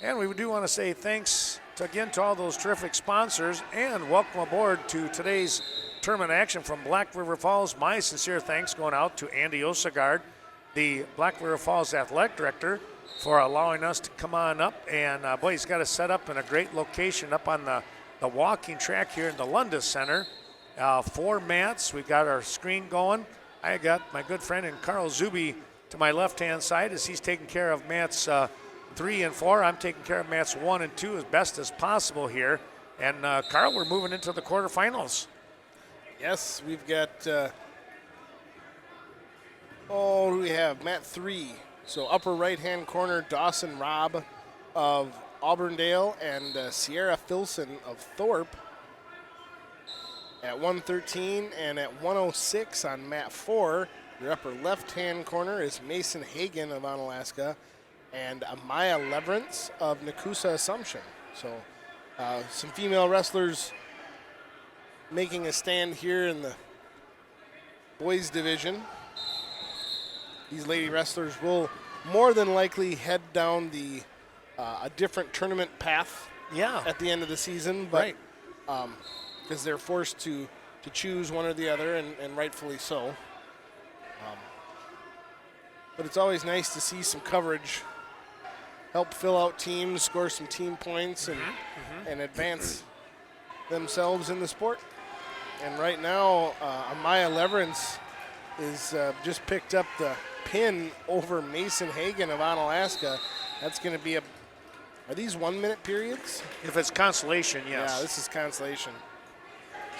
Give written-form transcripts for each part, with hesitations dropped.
And we do want to say thanks again to all those terrific sponsors and welcome aboard to today's tournament action from Black River Falls. My sincere thanks going out to Andy Osegard, the Black River Falls Athletic Director, for allowing us to come on up. And boy, he's got us set up in a great location up on the walking track here in the Lundis Center. 4 mats. We got our screen going. I got my good friend and Carl Zuby to my left-hand side as he's taking care of mats 3 and 4. I'm taking care of mats 1 and 2 as best as possible here. And Carl, we're moving into the quarterfinals. Yes, we've got, we have mat 3. So upper right-hand corner, Dawson Robb of Auburndale and Sierra Filson of Thorpe at 113, and at 106 on mat 4, your upper left-hand corner is Mason Hagan of Onalaska and Amaya Leverance of Nakusa Assumption. So some female wrestlers making a stand here in the boys division. These lady wrestlers will more than likely head down the a different tournament path at the end of the season, but because they're forced to choose one or the other, and rightfully so. But it's always nice to see some coverage, help fill out teams, score some team points, and advance themselves in the sport. And right now, Amaya Leverance is just picked up the pin over Mason Hagan of Onalaska. That's going to be are these 1-minute periods? If it's consolation, yes. Yeah, this is consolation.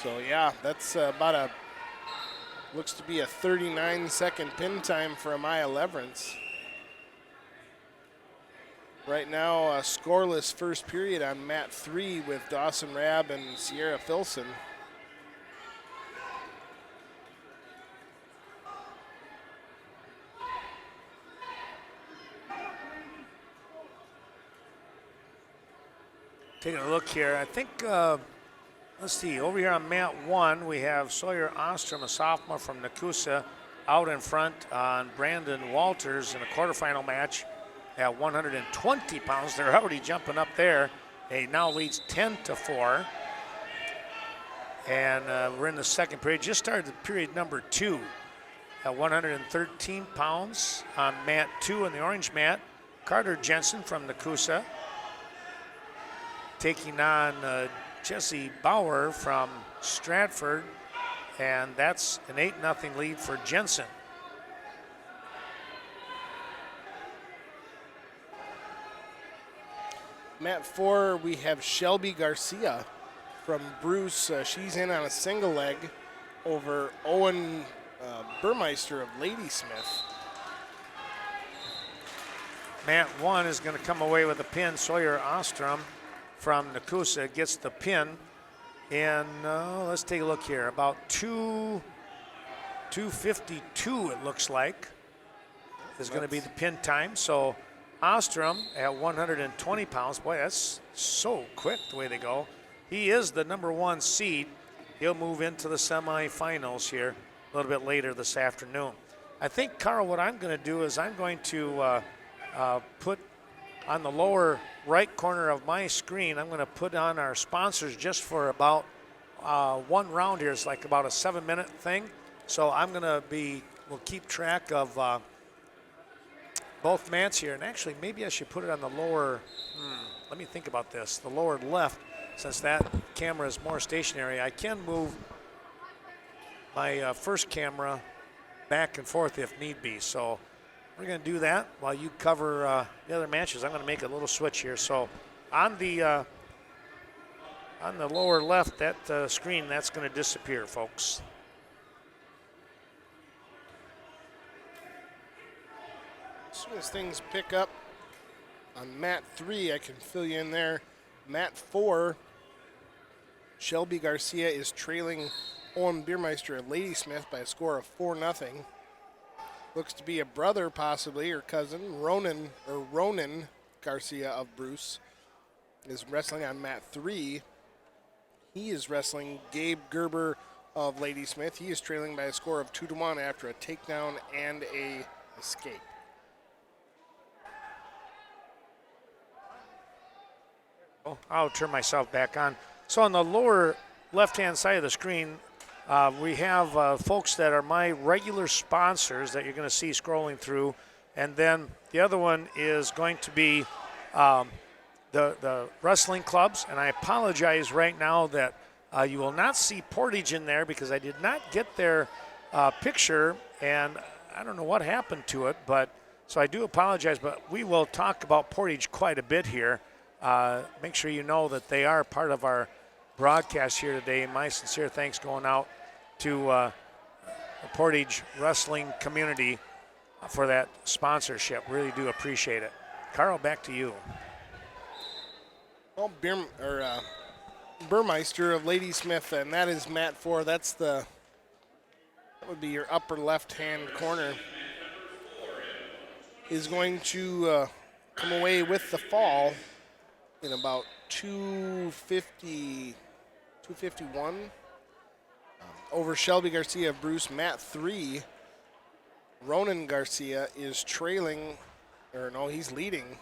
So yeah, that's looks to be a 39-second pin time for Amaya Leverance. Right now, a scoreless first period on mat 3 with Dawson Rabb and Sierra Filson. Taking a look here, I think, let's see, over here on mat 1, we have Sawyer Ostrom, a sophomore from Nakusa, out in front on Brandon Walters in a quarterfinal match at 120 pounds. They're already jumping up there. He now leads 10-4. And we're in the second period. Just started the period number 2 at 113 pounds on mat 2 in the orange mat. Carter Jensen from Nakusa taking on Jesse Bauer from Stratford, and that's an 8-0 lead for Jensen. Mat 4, we have Shelby Garcia from Bruce. She's in on a single leg over Owen Burmeister of Ladysmith. Mat 1 is going to come away with a pin. Sawyer Ostrom from Nakusa gets the pin. And let's take a look here. About 2:52 it looks like is going to be the pin time. So Ostrom at 120 pounds. Boy, that's so quick the way they go. He is the number 1 seed. He'll move into the semifinals here a little bit later this afternoon. I think, Carl, what I'm going to do is I'm going to put on the lower right corner of my screen, I'm going to put on our sponsors just for about one round here. It's like about a 7-minute thing. So I'm going to we'll keep track of both mats here. And actually, maybe I should put it on the lower, let me think about this, the lower left, since that camera is more stationary. I can move my first camera back and forth if need be. So we're going to do that while you cover the other matches. I'm going to make a little switch here. So on the lower left, that screen, that's going to disappear, folks. As soon as things pick up on mat 3, I can fill you in there. Mat 4, Shelby Garcia is trailing Owen Biermeister of Ladysmith by a score of 4-0. Looks to be a brother, possibly, or cousin. Ronan Garcia of Bruce is wrestling on mat 3. He is wrestling Gabe Gerber of Ladysmith. He is trailing by a score of 2-1 after a takedown and a escape. I'll turn myself back on. So on the lower left-hand side of the screen, we have folks that are my regular sponsors that you're going to see scrolling through. And then the other one is going to be the wrestling clubs. And I apologize right now that you will not see Portage in there because I did not get their picture. And I don't know what happened to it, but so I do apologize. But we will talk about Portage quite a bit here. Make sure you know that they are part of our broadcast here today. My sincere thanks going out to the Portage wrestling community for that sponsorship. Really do appreciate it. Carl, back to you. Well, Burmeister of Ladysmith, and that is Matt 4. That would be your upper left-hand corner, is going to come away with the fall in about 251 over Shelby Garcia of Bruce. Matt 3. Ronan Garcia is trailing, or no, he's leading.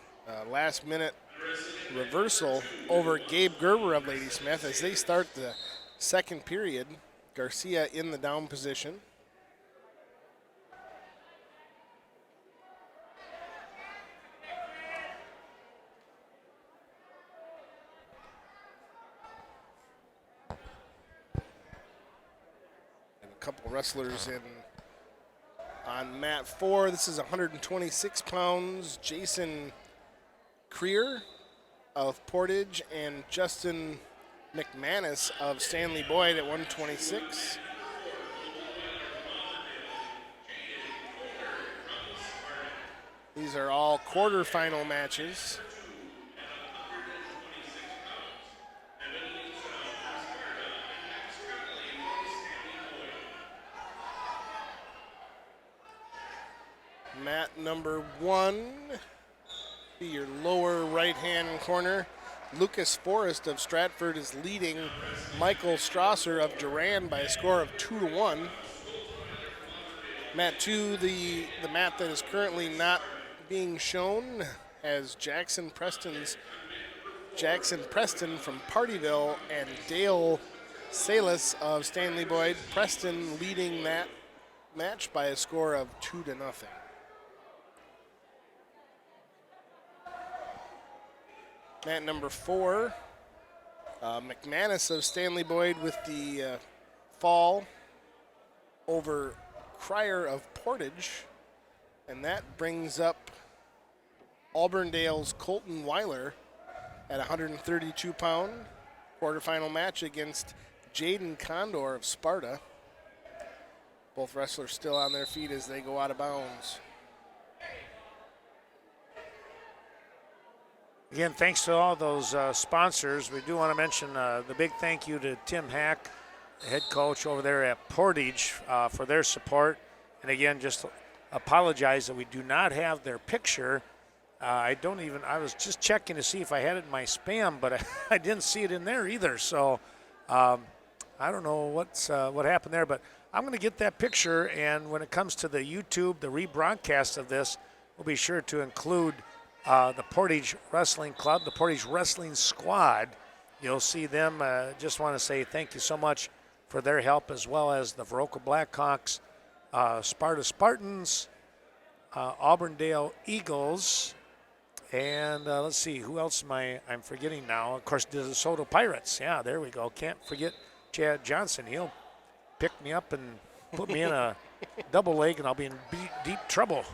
Last minute reversal over Gabe Gerber of Ladysmith as they start the second period. Garcia in the down position. And a couple wrestlers in on mat 4. This is 126 pounds. Jason Creer of Portage and Justin McManus of Stanley Boyd at 126. These are all quarterfinal matches. Mat number 1, be your lower right-hand corner. Lucas Forrest of Stratford is leading Michael Strasser of Durand by a score of 2-1. Mat 2, the mat that is currently not being shown, has Jackson Preston from Partyville and Dale Salas of Stanley Boyd. Preston leading that match by a score of 2-0. Mat number 4, McManus of Stanley Boyd with the fall over Cryer of Portage. And that brings up Auburndale's Colton Weiler at 132 pound. Quarterfinal match against Jaden Condor of Sparta. Both wrestlers still on their feet as they go out of bounds. Again, thanks to all those sponsors. We do want to mention the big thank you to Tim Hack, the head coach over there at Portage, for their support. And again, just apologize that we do not have their picture. I was just checking to see if I had it in my spam, but I didn't see it in there either. So I don't know what happened there, but I'm going to get that picture. And when it comes to the YouTube, the rebroadcast of this, we'll be sure to include the Portage Wrestling Club, the Portage Wrestling Squad. You'll see them. Just want to say thank you so much for their help, as well as the Viroqua Blackhawks, Sparta Spartans, Auburndale Eagles, and let's see, who else I'm forgetting now? Of course, the DeSoto Pirates. Yeah, there we go. Can't forget Chad Johnson. He'll pick me up and put me in a double leg, and I'll be in deep trouble.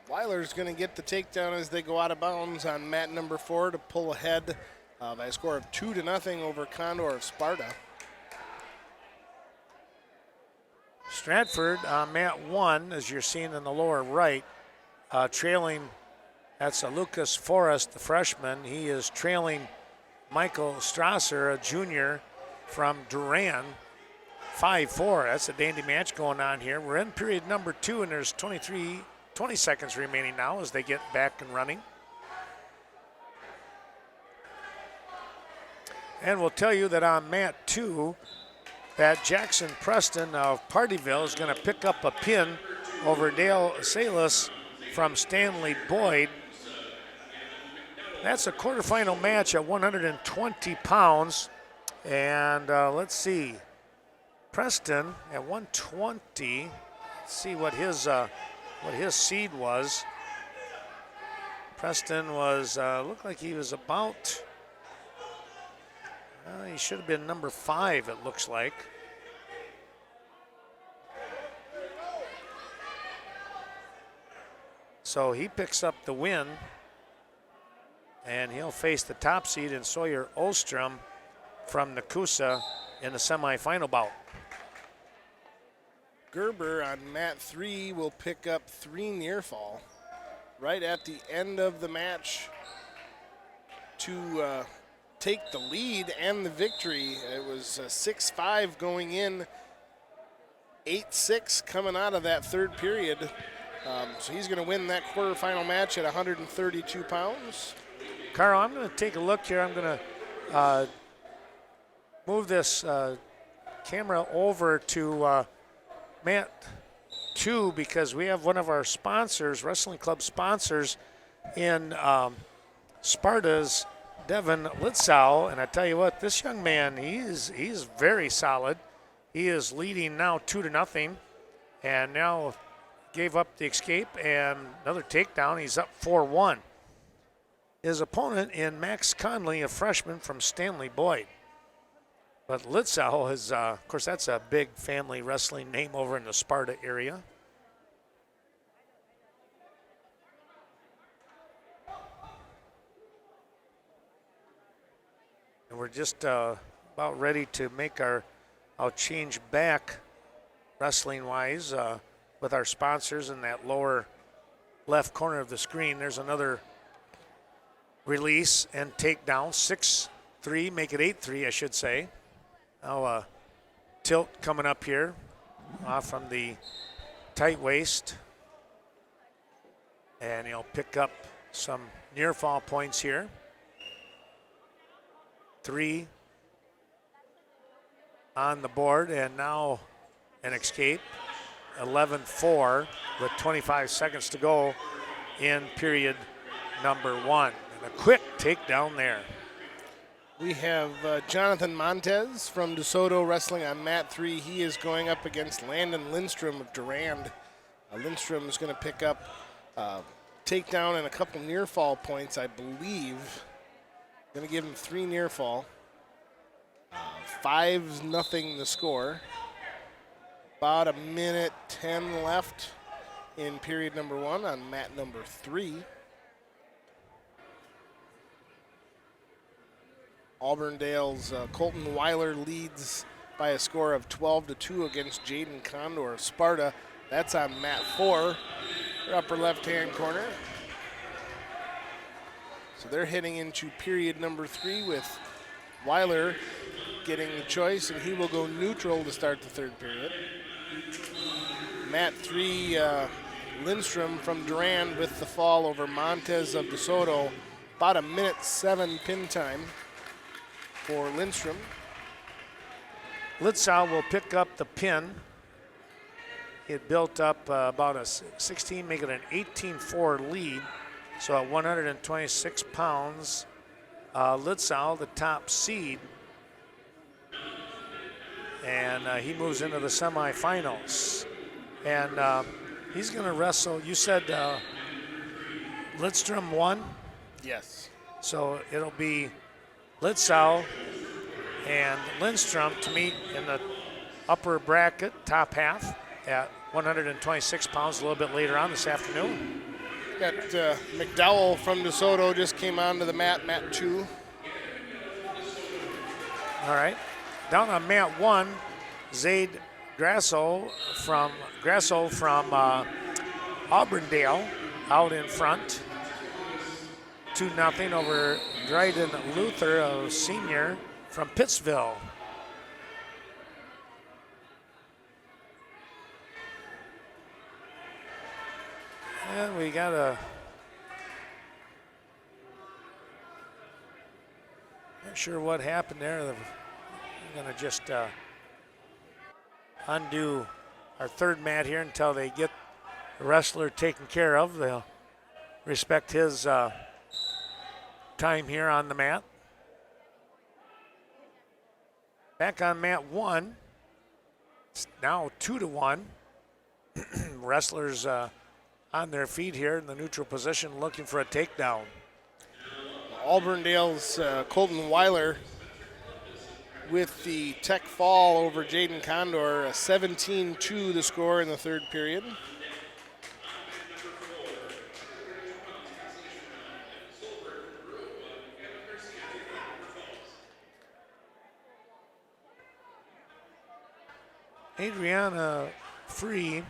Weiler's going to get the takedown as they go out of bounds on mat number 4 to pull ahead by a score of 2-0 over Condor of Sparta. Stratford on mat 1, as you're seeing in the lower right, trailing, that's Lucas Forrest, the freshman. He is trailing Michael Strasser, a junior from Durand, 5-4. That's a dandy match going on here. We're in period number 2, and there's 20 seconds remaining now as they get back and running. And we'll tell you that on mat 2, that Jackson Preston of Partyville is going to pick up a pin over Dale Salas from Stanley Boyd. That's a quarterfinal match at 120 pounds. And let's see, Preston at 120. Let's see what his seed was. Preston was, looked like he was about, he should have been number 5, it looks like. So he picks up the win, and he'll face the top seed in Sawyer Ostrom from Nakusa in the semifinal bout. Gerber on mat 3 will pick up 3 near fall right at the end of the match to take the lead and the victory. It was 6-5 going in, 8-6 coming out of that third period. So he's going to win that quarterfinal match at 132 pounds. Carl, I'm going to take a look here. I'm going to move this camera over to mat 2 because we have one of our sponsors, wrestling club sponsors in Sparta's Devin Litzow. And I tell you what, this young man, he's very solid. He is leading now 2-0 and now gave up the escape and another takedown. He's up 4-1. His opponent in Max Conley, a freshman from Stanley Boyd. But Litzow is, of course, that's a big family wrestling name over in the Sparta area. And we're just about ready to make I'll change back wrestling-wise with our sponsors in that lower left corner of the screen. There's another release and takedown, 6-3, make it 8-3, I should say. Now tilt coming up here from the tight waist. And he'll pick up some near fall points here. 3 on the board, and now an escape. 11-4 with 25 seconds to go in period number 1. And a quick takedown there. We have Jonathan Montez from DeSoto wrestling on mat 3. He is going up against Landon Lindstrom of Durand. Lindstrom is going to pick up takedown and a couple near fall points, I believe. Going to give him 3 near fall. 5-0 the score. About 1:10 left in period number 1 on mat number 3. Auburndale's Colton Weiler leads by a score of 12-2 against Jaden Condor of Sparta. That's on mat 4, their upper left-hand corner. So they're heading into period number 3 with Weiler getting the choice, and he will go neutral to start the third period. Mat 3, Lindstrom from Durand with the fall over Montez of DeSoto. About 1:07 pin time for Lindstrom. Litzow will pick up the pin. It built up about a 16, making an 18-4 lead. So at 126 pounds, Litzow, the top seed, and he moves into the semifinals. And he's going to wrestle. You said Lindstrom won? Yes. So it'll be Litzow and Lindstrom to meet in the upper bracket, top half, at 126 pounds a little bit later on this afternoon. Got McDowell from DeSoto just came onto the mat 2. All right. Down on mat 1, Zaid Grasso from Auburndale out in front. 2-0 over Dryden Luther, a senior from Pittsville. And we got a, not sure what happened there. We're going to just undo our third mat here until they get wrestler taken care of. They'll respect his time here on the mat. Back on mat 1. It's now 2-1. Wrestlers on their feet here in the neutral position looking for a takedown. Auburndale's Colton Weiler with the tech fall over Jaden Condor. 17-2 the score in the third period. Adriana Freer,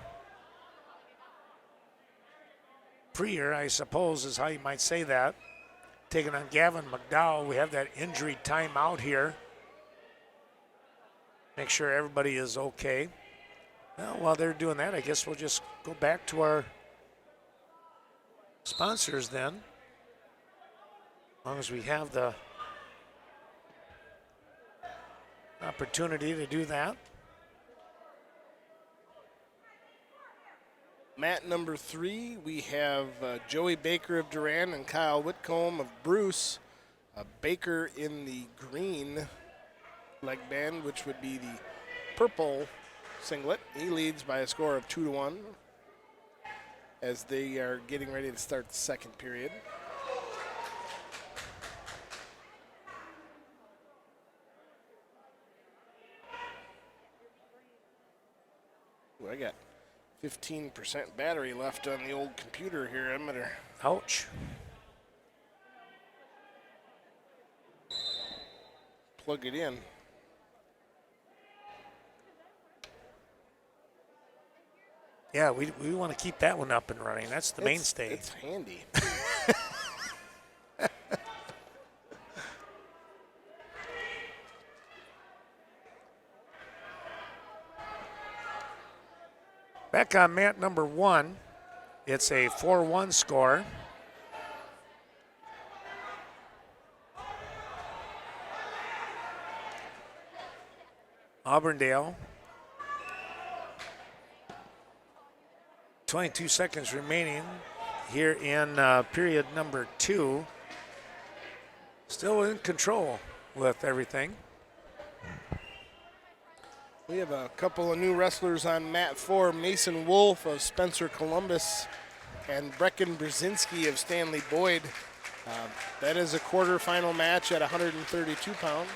I suppose is how you might say that, taking on Gavin McDowell. We have that injury timeout here. Make sure everybody is okay. Well, while they're doing that, I guess we'll just go back to our sponsors then. As long as we have the opportunity to do that. Mat number 3, we have Joey Baker of Duran and Kyle Whitcomb of Bruce. Baker in the green leg band, which would be the purple singlet. He leads by a score of 2-1 as they are getting ready to start the second period. Ooh, I got 15% battery left on the old computer here. I'm gonna Ouch. plug it in. Yeah, we want to keep that one up and running. That's the mainstay. It's handy. Back on mat number 1, it's a 4-1 score. Auburndale. 22 seconds remaining here in period number 2. Still in control with everything. We have a couple of new wrestlers on mat 4. Mason Wolf of Spencer Columbus and Brecken Brzezinski of Stanley Boyd. That is a quarterfinal match at 132 pounds.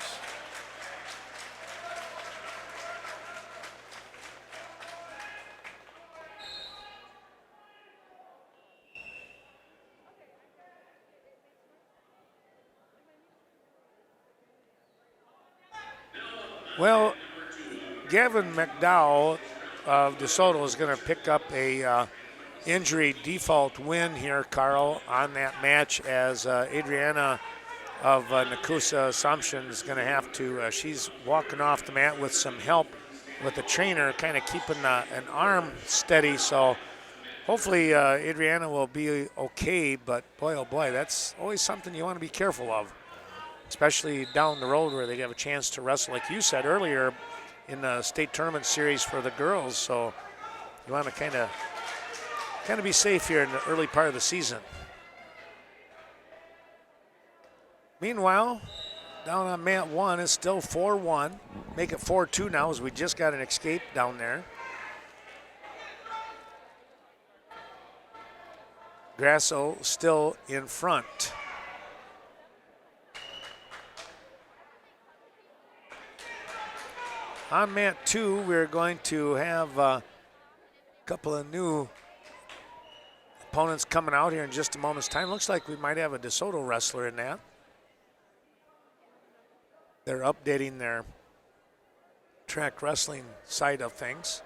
Well, Gavin McDowell of DeSoto is going to pick up a injury default win here, Carl, on that match, as Adriana of Nakusa Assumption is going to have to, she's walking off the mat with some help with the trainer, kind of keeping an arm steady. So hopefully Adriana will be okay, but boy, oh boy, that's always something you want to be careful of, especially down the road where they have a chance to wrestle, like you said earlier, in the state tournament series for the girls. So you want to kind of be safe here in the early part of the season. Meanwhile, down on mat 1, it's still 4-1. Make it 4-2 now, as we just got an escape down there. Grasso still in front. On mat 2, we're going to have a couple of new opponents coming out here in just a moment's time. Looks like we might have a DeSoto wrestler in that. They're updating their track wrestling side of things.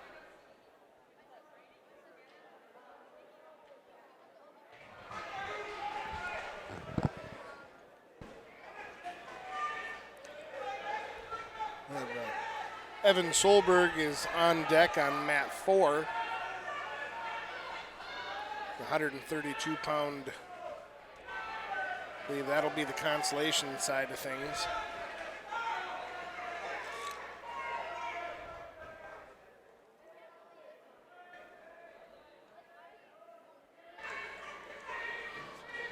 Evan Solberg is on deck on mat 4. The 132-pound, I believe that'll be the consolation side of things.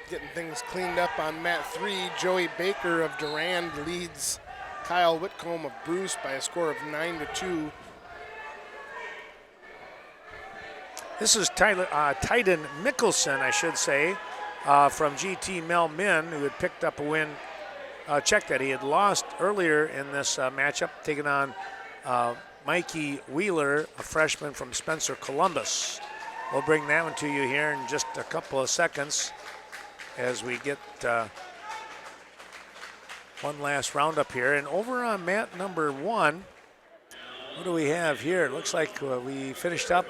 Getting things cleaned up on mat 3. Joey Baker of Durand leads Kyle Whitcomb of Bruce by a score of 9-2. This is Titan Mickelson, I should say, from GT Mel Min, who had picked up a win. Check that he had lost earlier in this matchup, taking on Mikey Wheeler, a freshman from Spencer Columbus. We'll bring that one to you here in just a couple of seconds as we get one last roundup here. And over on mat number 1, what do we have here? It looks like we finished up,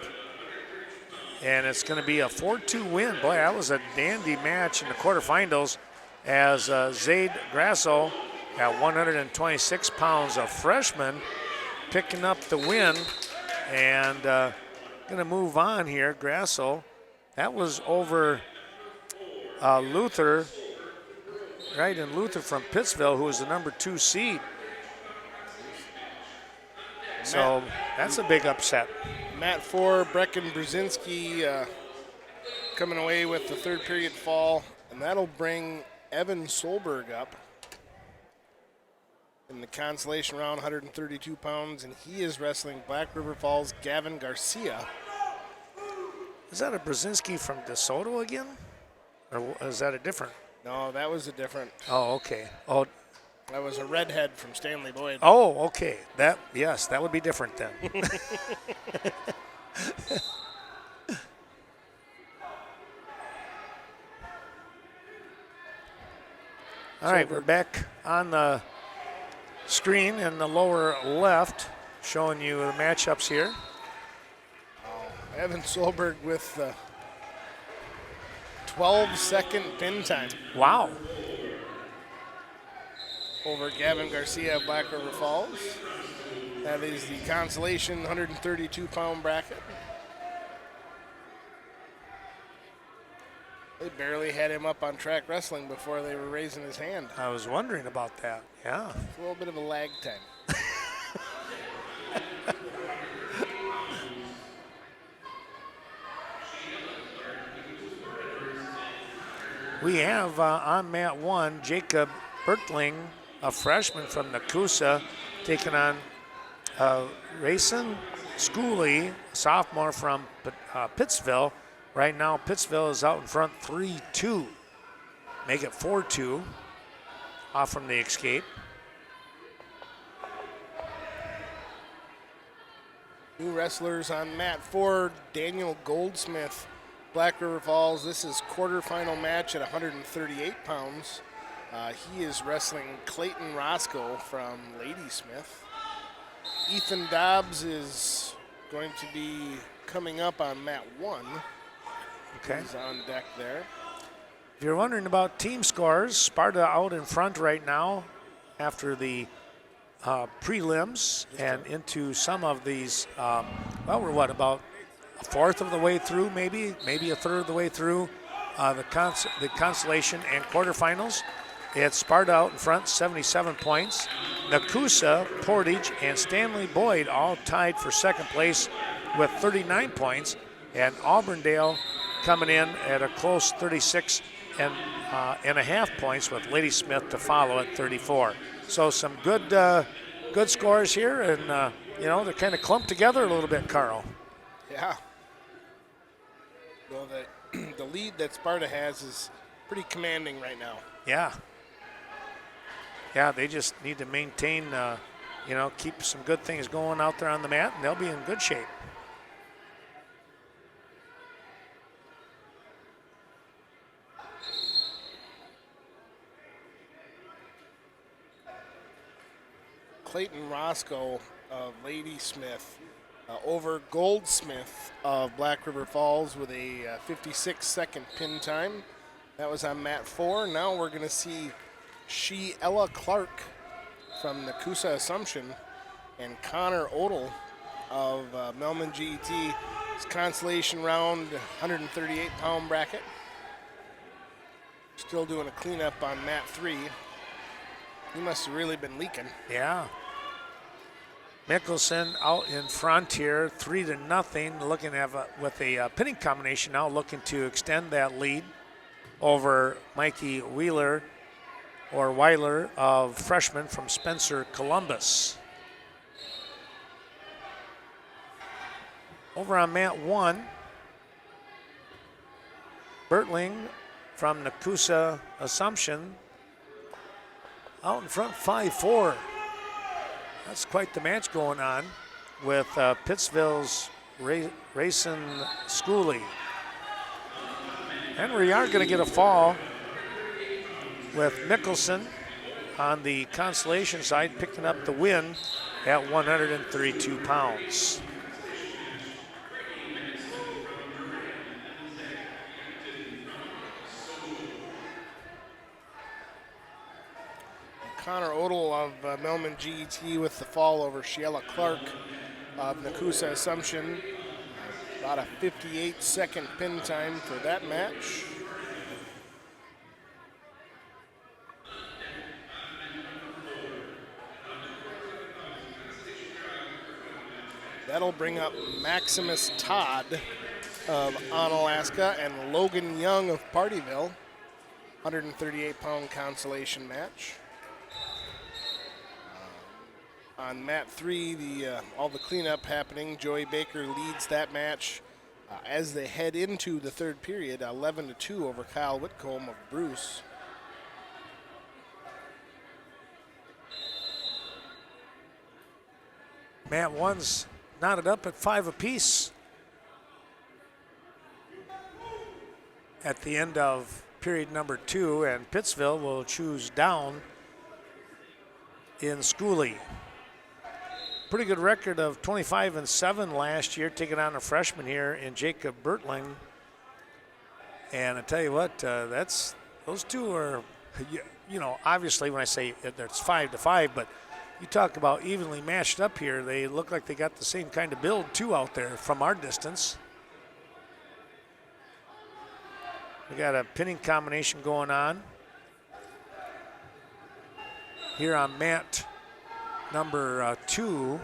and it's going to be a 4-2 win. Boy, that was a dandy match in the quarterfinals as Zaid Grasso at 126 pounds, a freshman, picking up the win. And going to move on here, Grasso. That was over Luther, right? And Luther from Pittsville, who was the number 2 seed. So that's a big upset. Mat 4, Brecken Brzezinski coming away with the third period fall, and that'll bring Evan Solberg up in the consolation round, 132 pounds, and he is wrestling Black River Falls' Gavin Garcia. Is that a Brzezinski from DeSoto again? Or is that a different? No, that was a different. Oh, okay. Oh, that was a redhead from Stanley Boyd. Oh, okay. Yes, that would be different then. All right, we're back on the screen in the lower left, showing you the matchups here. Evan Solberg with 12-second pin time. Wow. Over Gavin Garcia of Black River Falls. That is the consolation 132-pound bracket. They barely had him up on track wrestling before they were raising his hand. I was wondering about that, yeah. It's a little bit of a lag time. We have on mat 1, Jacob Bertling, a freshman from Nakusa, taking on Rayson Schooley, a sophomore from Pittsville. Right now, Pittsville is out in front 3-2. Make it 4-2 off from the escape. New wrestlers on mat 4, Daniel Goldsmith, Black River Falls. This is quarterfinal match at 138 pounds. He is wrestling Clayton Roscoe from Ladysmith. Ethan Dobbs is going to be coming up on mat 1. Okay. He's on deck there. If you're wondering about team scores, Sparta out in front right now after the prelims and into some of these, well, we're what, about a fourth of the way through, maybe a third of the way through the consolation and quarterfinals. It's Sparta out in front, 77 points. Nakusa, Portage, and Stanley Boyd all tied for second place with 39 points. And Auburndale coming in at a close 36 and a half points with Ladysmith to follow at 34. So some good scores here, and they're kind of clumped together a little bit, Carl. Yeah. Well, the lead that Sparta has is pretty commanding right now. Yeah. Yeah, they just need to maintain, keep some good things going out there on the mat, and they'll be in good shape. Clayton Roscoe of Ladysmith over Goldsmith of Black River Falls with a 56-second pin time. That was on mat 4. Now we're going to see Ella Clark from Nakusa Assumption and Connor Odell of Melman GET. It's consolation round, 138-pound bracket. Still doing a cleanup on mat 3. He must have really been leaking. Yeah. Mickelson out in front here, 3-0, looking at with a pinning combination now, looking to extend that lead. over Mikey Weiler of freshman from Spencer, Columbus. Over on mat 1, Bertling from Nakusa Assumption out in front 5-4. That's quite the match going on with Pittsville's Rayson Schooley. And we are going to get a fall with Mickelson on the consolation side, picking up the win at 132 pounds. Connor Odell of Melman GET with the fall over Shiela Clark of Nakusa Assumption. About a 58-second pin time for that match. That'll bring up Maximus Todd of Onalaska and Logan Young of Partyville. 138-pound consolation match. On mat 3, all the cleanup happening. Joey Baker leads that match as they head into the third period, 11-2 over Kyle Whitcomb of Bruce. Mat 1's knotted up at 5 apiece at the end of period number 2, and Pittsville will choose down in Schooley. Pretty good record of 25-7 last year, taking on a freshman here in Jacob Bertling. And I tell you what, those two are, you know, obviously when I say it's 5-5, but you talk about evenly matched up here. They look like they got the same kind of build too out there from our distance. We got a pinning combination going on here on mat number 2.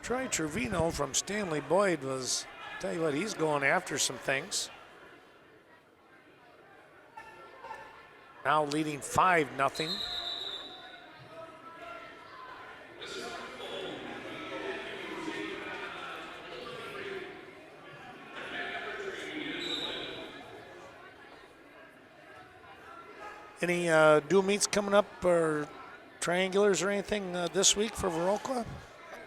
Troy Trevino from Stanley Boyd was, tell you what, he's going after some things. Now leading 5-0. Any dual meets coming up or triangulars or anything this week for Viroqua?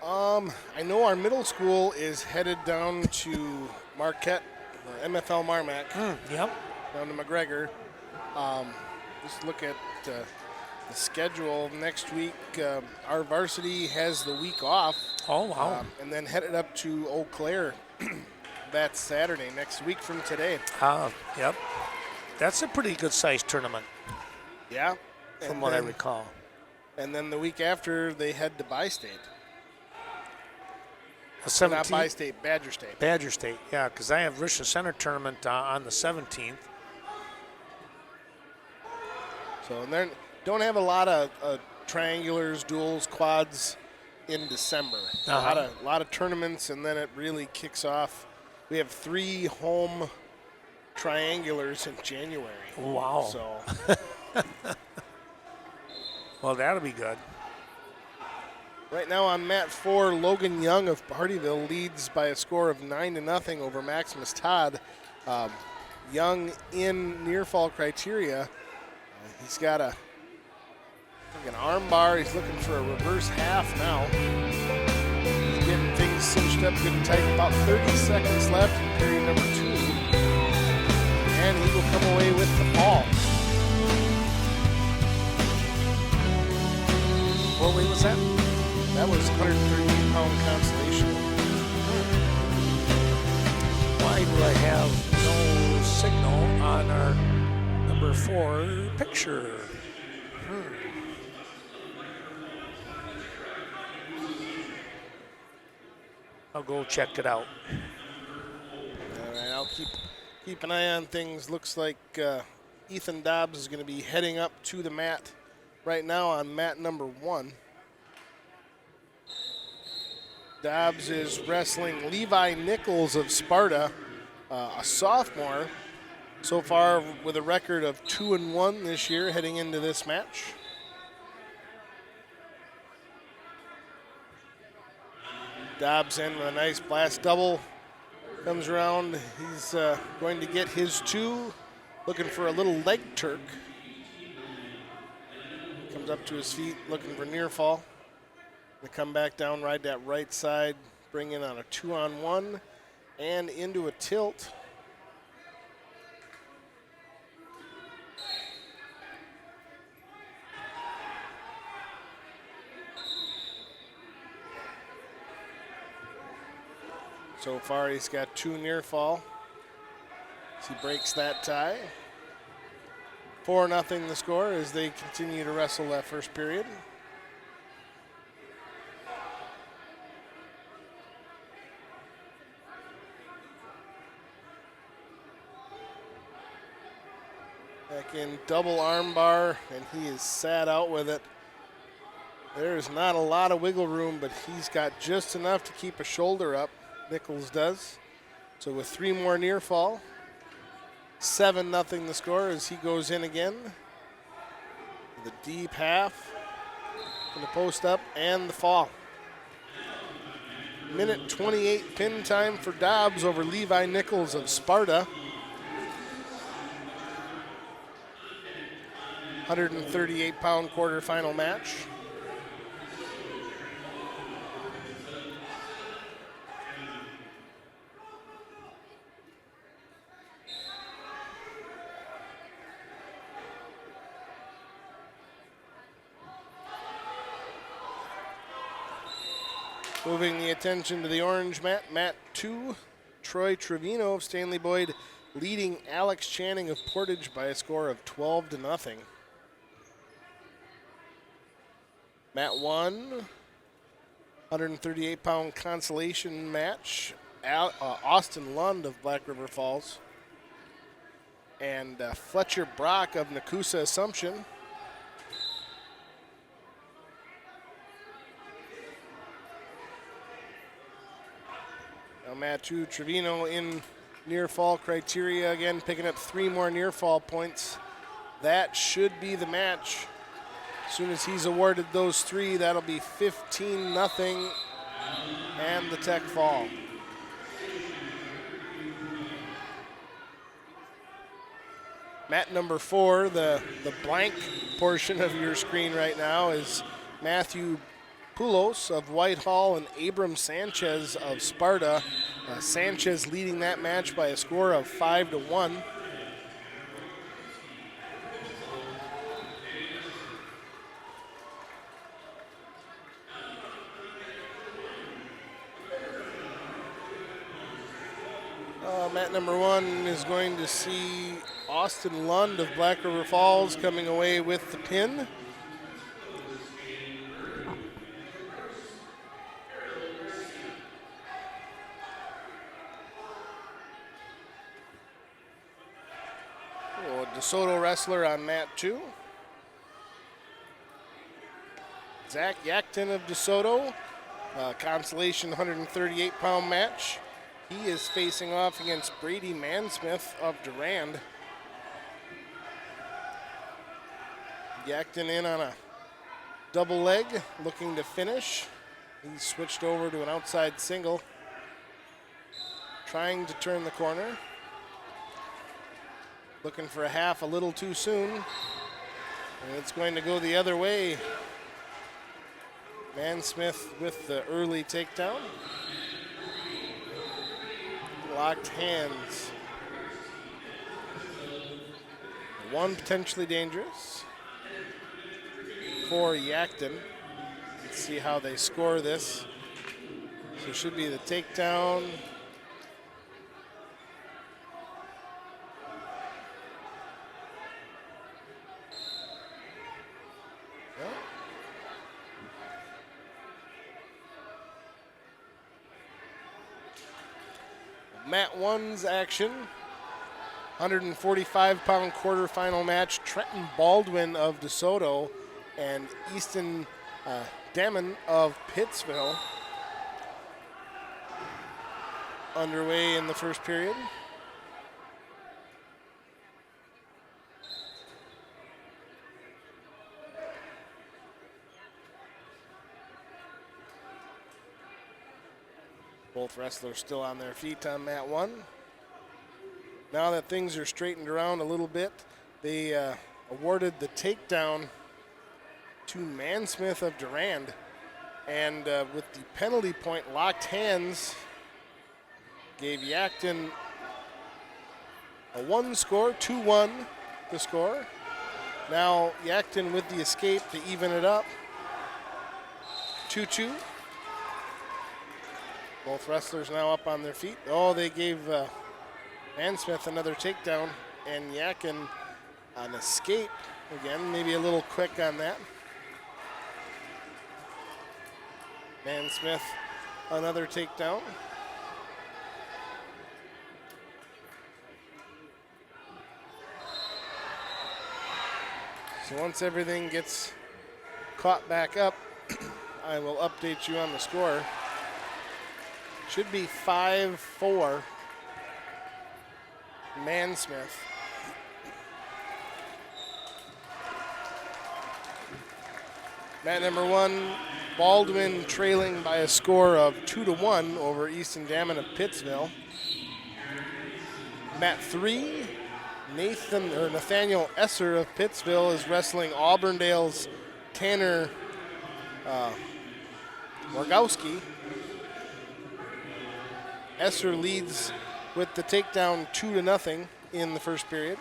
I know our middle school is headed down to Marquette, MFL Marmac. Yep. Down to McGregor. Just look at the schedule next week. Our varsity has the week off. Oh, wow. And then headed up to Eau Claire that Saturday, next week from today. Yep. That's a pretty good sized tournament. Yeah. From what I recall. And then the week after, they head to Bi-State. Not Bi-State, Badger State. Badger State, yeah, because I have Richland Center tournament on the 17th. So, and they don't have a lot of triangulars, duals, quads in December. A lot of tournaments, and then it really kicks off. We have 3 home triangulars in January. Wow. So, well, that'll be good. right now on mat 4, Logan Young of Partyville leads by a score of 9-0 over Maximus Todd. Young in near fall criteria. He's got an arm bar. He's looking for a reverse half now. He's getting things cinched up good and tight. About 30 seconds left in period number 2. And he will come away with the ball. What weight was that? That was 138-pound consolation. Why do I have no signal on our number 4 picture? I'll go check it out. All right, I'll keep an eye on things. Looks like Ethan Dobbs is going to be heading up to the mat right now on mat number 1. Dobbs is wrestling Levi Nichols of Sparta. a sophomore, so far with a record of 2-1 this year heading into this match. Dobbs in with a nice blast double. Comes around, he's going to get his 2, looking for a little leg Turk. Comes up to his feet, looking for near fall. They come back down, ride that right side, bring in on a 2-on-1 and into a tilt. So far, he's got 2 near fall. He breaks that tie. 4-0 the score as they continue to wrestle that first period. Back in double arm bar, and he is sat out with it. There's not a lot of wiggle room, but he's got just enough to keep a shoulder up. Nichols does. So with 3 more near fall, 7-0 the score as he goes in again. The deep half, and the post up and the fall. Minute 28 pin time for Dobbs over Levi Nichols of Sparta. 138-pound quarterfinal match. Moving the attention to the orange mat, mat 2, Troy Trevino of Stanley Boyd leading Alex Channing of Portage by a score of 12-0. Mat 1, 138-pound consolation match, Austin Lund of Black River Falls and Fletcher Brock of Nakusa Assumption. Now mat 2, Trevino in near fall criteria again, picking up 3 more near fall points. That should be the match. As soon as he's awarded those 3, that'll be 15-0 and the tech fall. Mat number 4, the blank portion of your screen right now is Matthew Poulos of Whitehall and Abram Sanchez of Sparta. Sanchez leading that match by a score of 5-1. Mat number 1 is going to see Austin Lund of Black River Falls coming away with the pin. DeSoto wrestler on mat 2. Zach Yackton of DeSoto, consolation 138-pound match. He is facing off against Brady Mansmith of Durand. Yackton in on a double leg, looking to finish. He's switched over to an outside single, trying to turn the corner. Looking for a half a little too soon. And it's going to go the other way. Mansmith with the early takedown. Locked hands. 1 potentially dangerous for Yackton. Let's see how they score this. So it should be the takedown. Mat 1's action, 145-pound quarterfinal match. Trenton Baldwin of DeSoto and Easton Damon of Pittsville underway in the first period. Both wrestlers still on their feet on mat 1. Now that things are straightened around a little bit, they awarded the takedown to Mansmith of Durand. And with the penalty point, locked hands gave Yackton a 1 score, 2-1 the score. Now Yackton with the escape to even it up, 2-2. Both wrestlers now up on their feet. Oh, they gave Mansmith another takedown, and Yackton an escape again, maybe a little quick on that. Mansmith another takedown. So once everything gets caught back up, I will update you on the score. Should be 5-4 Mansmith. Mat number 1, Baldwin trailing by a score of 2-1 over Easton Damon of Pittsville. Mat 3, Nathaniel Esser of Pittsville is wrestling Auburndale's Tanner Wargowski. Esser leads with the takedown 2-0 in the first period.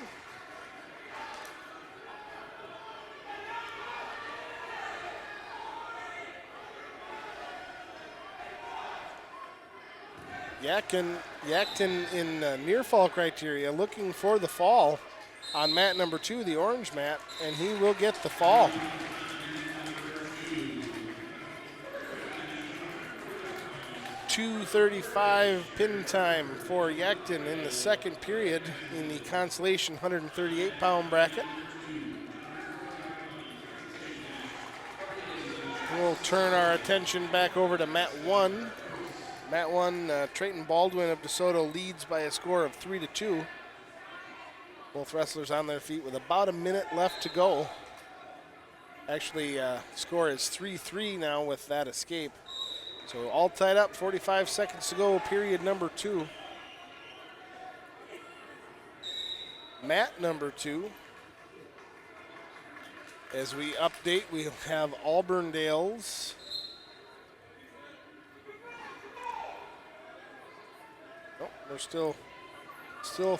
Yackton in near fall criteria, looking for the fall on mat number 2, the orange mat, and he will get the fall. .235 pin time for Yackton in the second period in the consolation 138-pound bracket. We'll turn our attention back over to mat 1. Mat 1, Trayton Baldwin of DeSoto leads by a score of 3-2. Both wrestlers on their feet with about a minute left to go. Actually, score is 3-3 now with that escape. So all tied up, 45 seconds to go, period number 2. Mat number 2. As we update, we have Auburndale's we're still a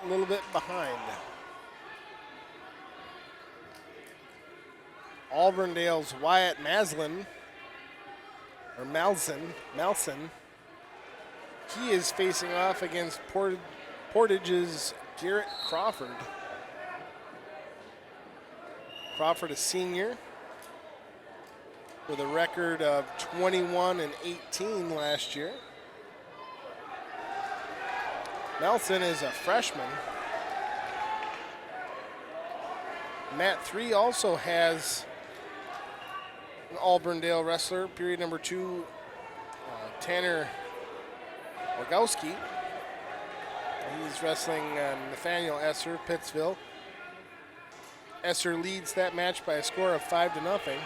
little bit behind. Auburndale's Wyatt Malson. He is facing off against Portage's Garrett Crawford. Crawford, a senior, with a record of 21-18 last year. Malson is a freshman. Mat 3 also has an Auburndale wrestler, period number 2, Tanner Wargowski. He's wrestling Nathaniel Esser, Pittsville. Esser leads that match by a score of 5-0.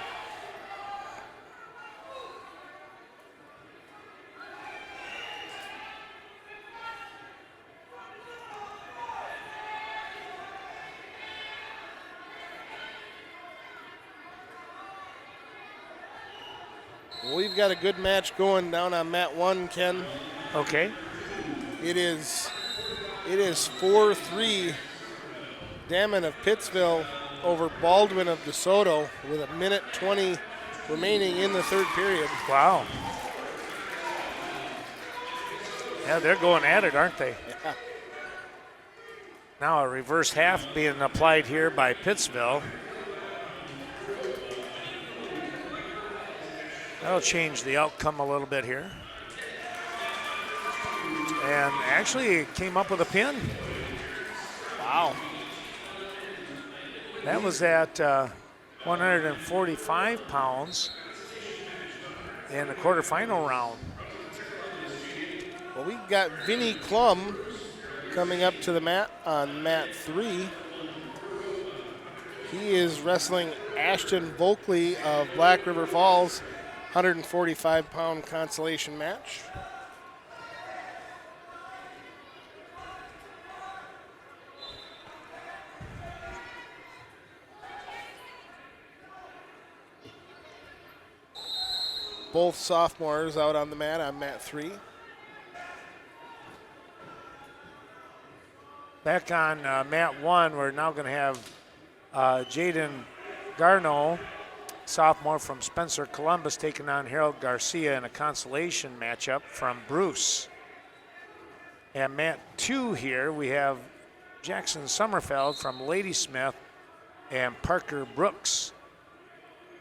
We've got a good match going down on mat 1, Ken. Okay. It is 4-3 Damon of Pittsville over Baldwin of DeSoto with a minute 20 remaining in the third period. Wow. Yeah, they're going at it, aren't they? Yeah. Now a reverse half being applied here by Pittsville. That'll change the outcome a little bit here. And actually came up with a pin. Wow. That was at 145 pounds in the quarterfinal round. Well, we've got Vinny Klum coming up to the mat on mat 3. He is wrestling Ashton Volkley of Black River Falls, 145-pound consolation match. both sophomores out on the mat on mat 3. Back on mat 1, we're now going to have Jaden Garneau, sophomore from Spencer Columbus, taking on Harold Garcia in a consolation matchup from Bruce. And mat 2 here, we have Jackson Sommerfeld from Ladysmith and Parker Brooks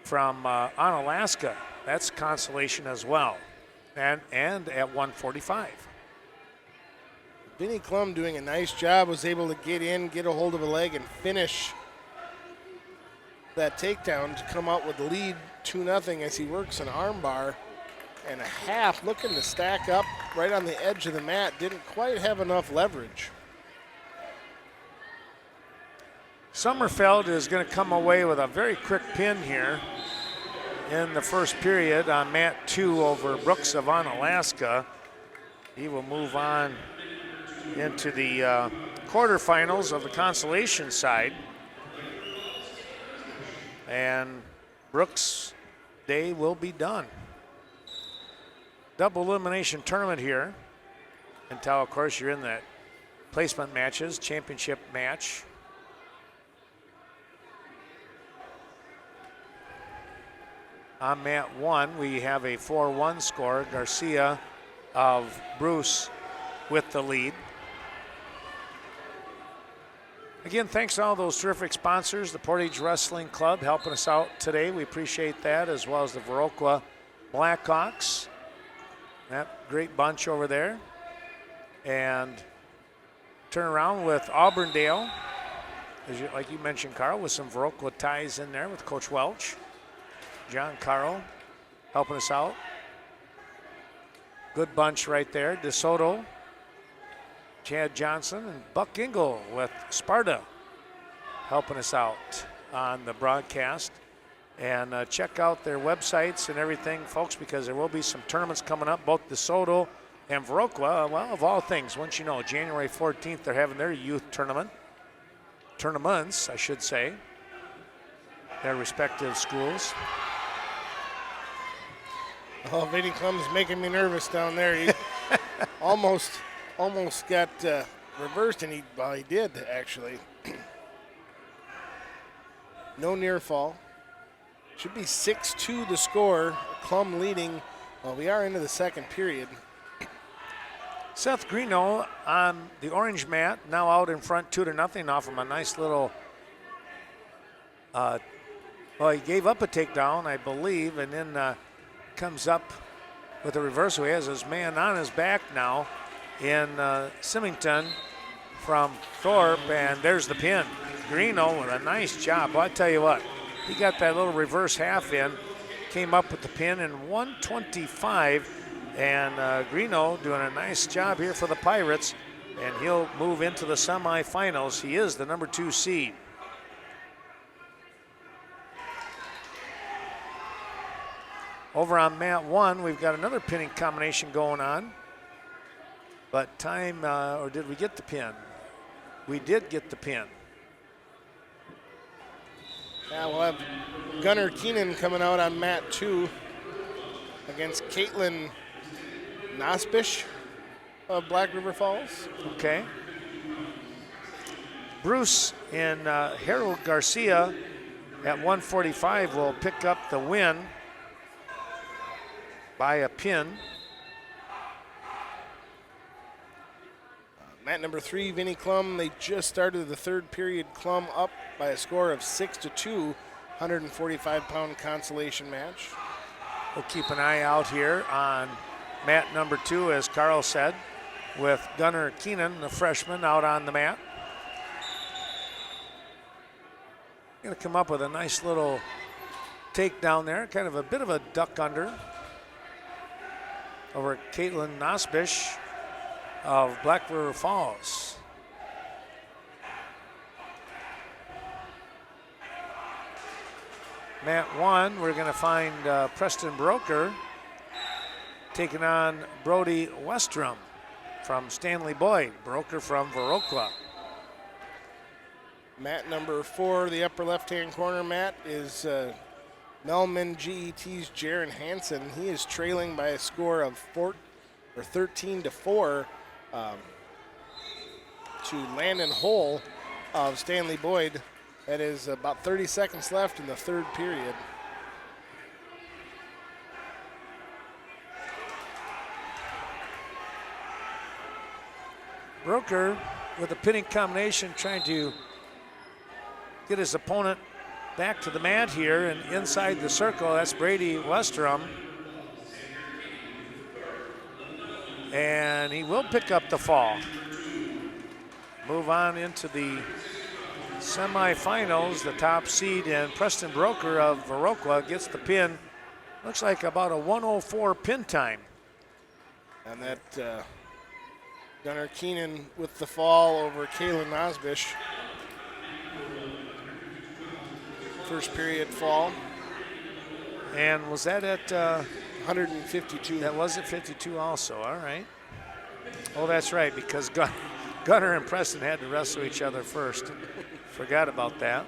from Onalaska. That's consolation as well. And at 145. Vinny Klum doing a nice job, was able to get in, get a hold of a leg, and finish that takedown to come out with the lead 2-0 as he works an arm bar and a half, looking to stack up right on the edge of the mat. Didn't quite have enough leverage. Sommerfeld is going to come away with a very quick pin here in the first period on mat 2 over Brooks of Onalaska. He will move on into the quarterfinals of the consolation side. And Brooks' day will be done. Double elimination tournament here until, of course, you're in the placement matches, championship match. On mat 1, we have a 4-1 score. Garcia of Bruce with the lead. Again, thanks to all those terrific sponsors, the Portage Wrestling Club helping us out today. We appreciate that, as well as the Viroqua Blackhawks. That great bunch over there. And turn around with Auburndale, like you mentioned, Carl, with some Viroqua ties in there with Coach Welch. John Carl helping us out. Good bunch right there. DeSoto, Chad Johnson, and Buck Engel with Sparta helping us out on the broadcast. And check out their websites and everything, folks, because there will be some tournaments coming up, both DeSoto and Viroqua. Well, of all things, once you know, January 14th, they're having their youth tournaments, I should say, their respective schools. Oh, Vinny Klum's making me nervous down there. He almost got reversed, and he did, actually. No near fall. Should be 6-2 the score. Klum leading. Well, we are into the second period. Seth Greeno on the orange mat, now out in front 2-0 off him. A nice little, he gave up a takedown, I believe, and then comes up with a reversal. He has his man on his back now in Symington from Thorpe, and there's the pin. Greeno with a nice job. Well, I tell you what, he got that little reverse half in, came up with the pin in 125, and Greeno doing a nice job here for the Pirates, and he'll move into the semifinals. He is the number 2 seed. Over on mat 1, we've got another pinning combination going on. But or did we get the pin? We did get the pin. Now we'll have Gunnar Keenan coming out on mat 2 against Caitlin Nospish of Black River Falls. Okay. Bruce and Harold Garcia at 145 will pick up the win by a pin. Mat number 3, Vinny Klum. They just started the third period. Klum up by a score of 6-2, 145-pound consolation match. We'll keep an eye out here on mat number 2, as Carl said, with Gunnar Keenan, the freshman, out on the mat. Going to come up with a nice little takedown there, kind of a bit of a duck under over Caitlin Nospish of Black River Falls. Mat 1, we're going to find Preston Broker taking on Brody Westrom from Stanley Boyd. Broker from Viroqua. Mat number 4, the upper left-hand corner mat, is Melman GET's Jaron Hansen. He is trailing by a score of 13-4 to Landon Hull of Stanley Boyd. That is about 30 seconds left in the third period. Broker with a pinning combination trying to get his opponent back to the mat here and inside the circle. That's Brady Westrom. And he will pick up the fall. Move on into the semifinals. The top seed and Preston Broker of Viroqua gets the pin. Looks like about a 104 pin time. And that Gunnar Keenan with the fall over Kayla Nosbish. First period fall. And was that at 152? That was at 52 also, all right. Oh, that's right, because Gunnar and Preston had to wrestle each other first. Forgot about that.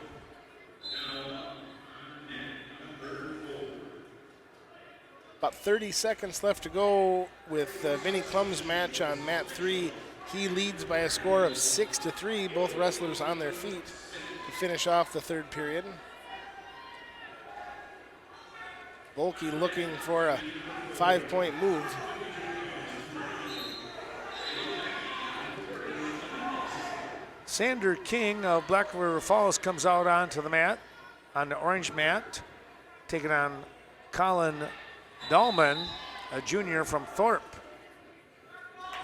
About 30 seconds left to go with Vinnie Klum's match on mat 3. He leads by a score of 6-3, both wrestlers on their feet to finish off the third period. Volke looking for a 5-point move. Sander King of Black River Falls comes out onto the mat, on the orange mat, taking on Colin Dahlman, a junior from Thorpe.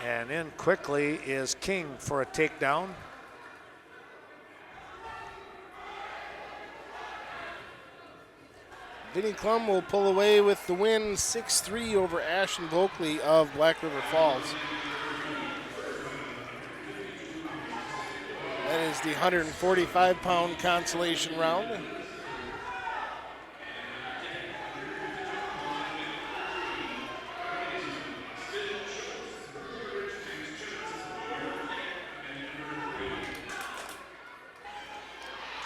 And in quickly is King for a takedown. Vinnie Klum will pull away with the win, 6-3 over Ashton Volkley of Black River Falls. That is the 145-pound consolation round.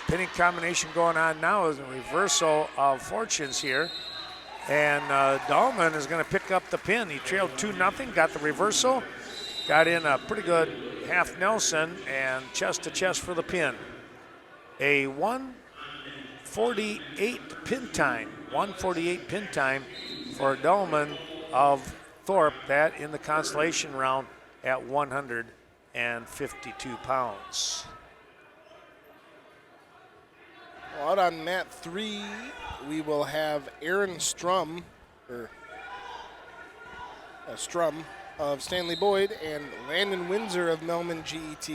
Pinning combination going on now is a reversal of fortunes here. And Dahlman is going to pick up the pin. He trailed 2-0, got the reversal, got in a pretty good half Nelson, and chest to chest for the pin. A 1:48 pin time. 1:48 pin time for Dahlman of Thorpe. That in the consolation round at 152 pounds. Out on mat 3, we will have Aaron Strum of Stanley Boyd and Landon Windsor of Melman GET.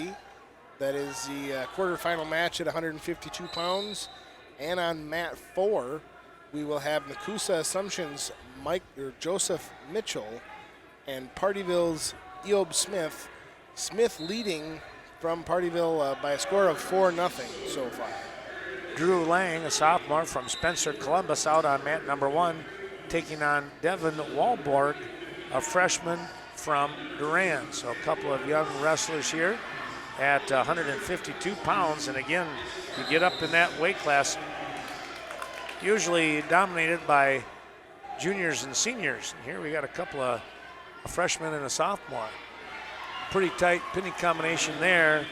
That is the quarterfinal match at 152 pounds. And on mat 4, we will have Nakusa Assumption's Joseph Mitchell and Partyville's Eob Smith. Smith leading from Partyville by a score of 4-0 so far. Drew Lang, a sophomore from Spencer Columbus, out on mat number 1, taking on Devin Walborg, a freshman from Duran. So a couple of young wrestlers here at 152 pounds. And again, you get up in that weight class, usually dominated by juniors and seniors. And here we got a couple of a freshman and a sophomore. Pretty tight pinning combination there.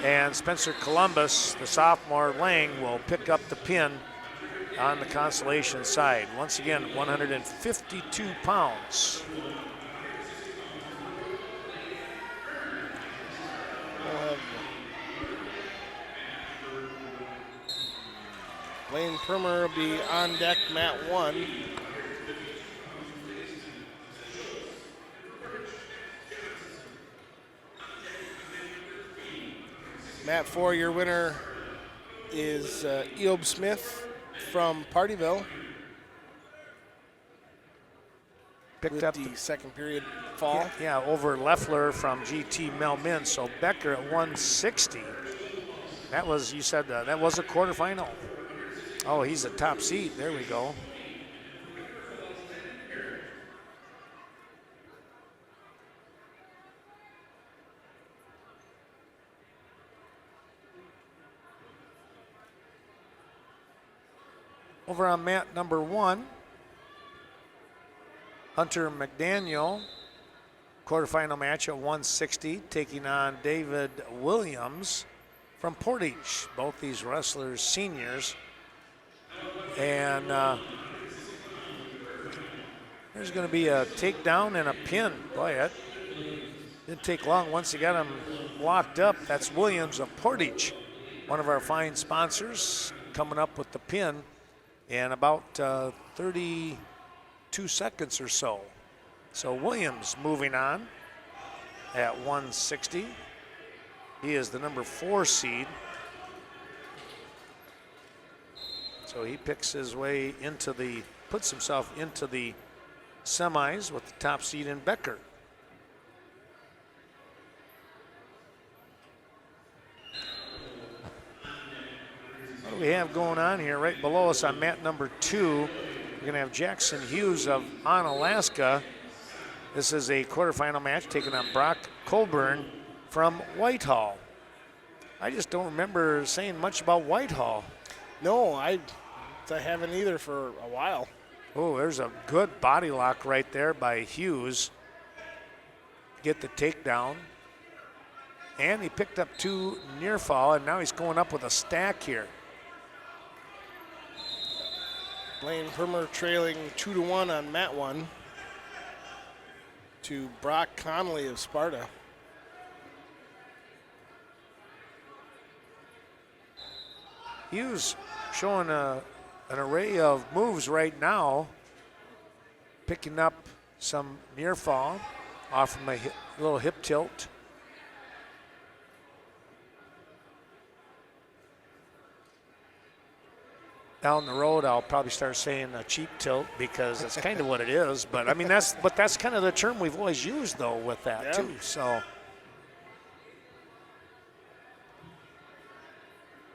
And Spencer Columbus, the sophomore Lang, will pick up the pin on the consolation side. Once again, 152 pounds. Lane Primer will be on deck, mat 1. Mat 4, your winner is Eob Smith from Partyville. Picked with up the second period fall. Yeah, over Leffler from GT Melmin. So Becker at 160. That was, you said, that was a quarterfinal. Oh, he's a top seed. There we go. Over on mat number 1, Hunter McDaniel, quarterfinal match at 160, taking on David Williams from Portage. Both these wrestlers seniors. And there's going to be a takedown and a pin. Boy, that didn't take long once he got him locked up. That's Williams of Portage, one of our fine sponsors, coming up with the pin in about 32 seconds or so. So Williams moving on at 160. He is the number 4 seed. So he picks his way into puts himself into the semis with the top seed in Becker. What do we have going on here? Right below us on mat number 2, we're going to have Jackson Hughes of Onalaska. This is a quarterfinal match taking on Brock Colburn from Whitehall. I just don't remember saying much about Whitehall. No, I haven't either for a while. Oh, there's a good body lock right there by Hughes. Get the takedown. And he picked up 2 near fall, and now he's going up with a stack here. Blaine Primer trailing 2-1 on mat 1 to Brock Conley of Sparta. Hughes showing an array of moves right now, picking up some near fall off of a little hip tilt. Down the road, I'll probably start saying a cheap tilt because that's kind of what it is. But I mean, that's kind of the term we've always used though with that too. So,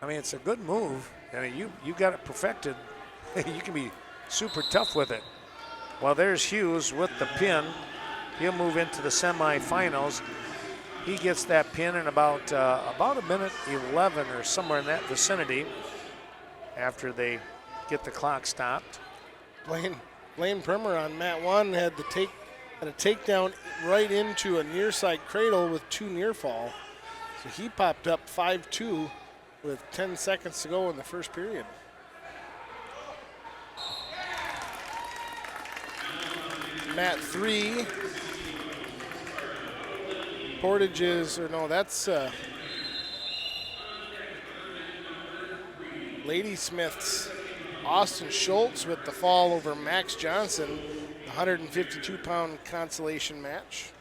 I mean, it's a good move, and you got it perfected. You can be super tough with it. Well, there's Hughes with the pin. He'll move into the semifinals. He gets that pin in about a minute 11 or somewhere in that vicinity, after they get the clock stopped. Blaine Primer on mat 1 had a takedown right into a near side cradle with 2 near fall. So he popped up 5-2 with 10 seconds to go in the first period. Mat 3. Portage's, or no, that's Ladysmith's Austin Schultz with the fall over Max Johnson, the 152-pound consolation match.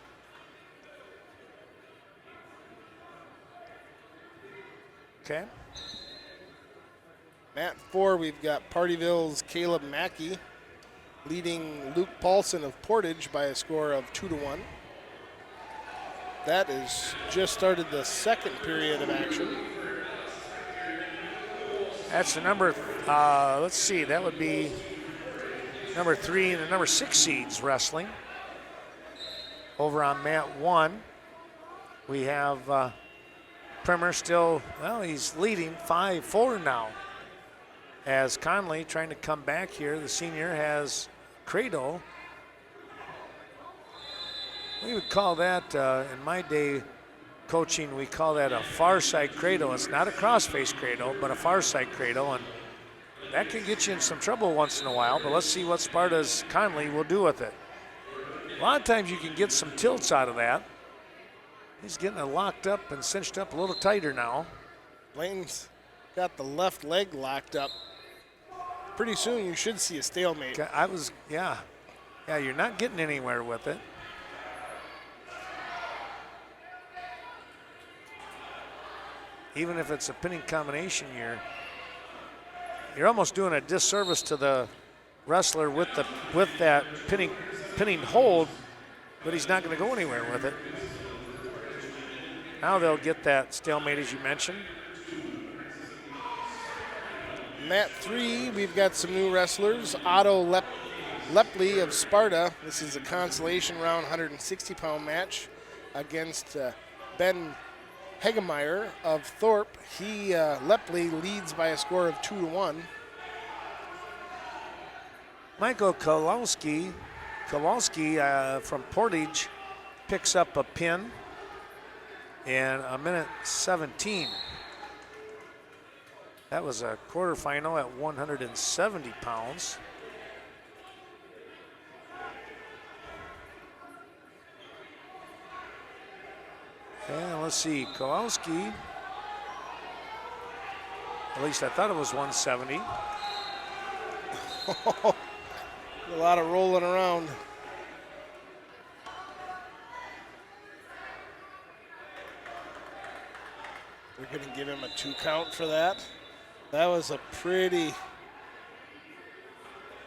Okay. Mat 4, we've got Partyville's Caleb Mackey leading Luke Paulson of Portage by a score of 2-1. That is just started the second period of action. That's the number, let's see, that would be number 3 and the number 6 seeds wrestling. Over on mat 1, we have Primer still, well, he's leading 5-4 now. As Conley trying to come back here, the senior has cradle. We would call that, in my day coaching, we call that a far side cradle. It's not a cross-face cradle, but a far side cradle, and that can get you in some trouble once in a while, but let's see what Sparta's Conley will do with it. A lot of times you can get some tilts out of that. He's getting it locked up and cinched up a little tighter now. Blaine's got the left leg locked up. Pretty soon you should see a stalemate. Yeah, you're not getting anywhere with it. Even if it's a pinning combination, you're almost doing a disservice to the wrestler with that pinning hold, but he's not going to go anywhere with it. Now they'll get that stalemate, as you mentioned. Mat 3, we've got some new wrestlers. Otto Lepley of Sparta. This is a consolation round 160-pound match against Ben Hegemeyer of Thorpe. Lepley leads by a score of 2-1. Michael Kowalski from Portage picks up a pin in a minute 17. That was a quarterfinal at 170 pounds. And let's see, Kowalski, at least I thought it was 170. A lot of rolling around. We're going to give him a 2 count for that. That was a pretty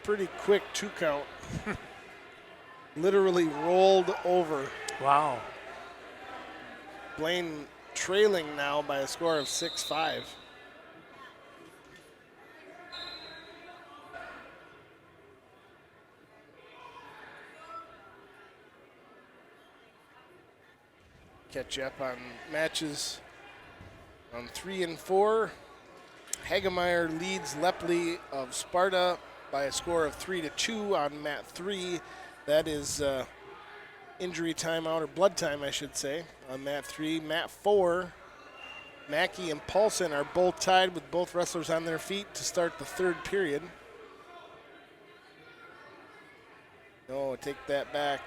quick 2 count. Literally rolled over. Wow. Blaine trailing now by a score of 6-5. Catch you up on matches on 3 and 4. Hagemeyer leads Lepley of Sparta by a score of 3-2 on mat 3. That is injury timeout, or blood time, I should say, on mat 3. Mat 4, Mackey and Paulson are both tied with both wrestlers on their feet to start the 3rd period. No, take that back.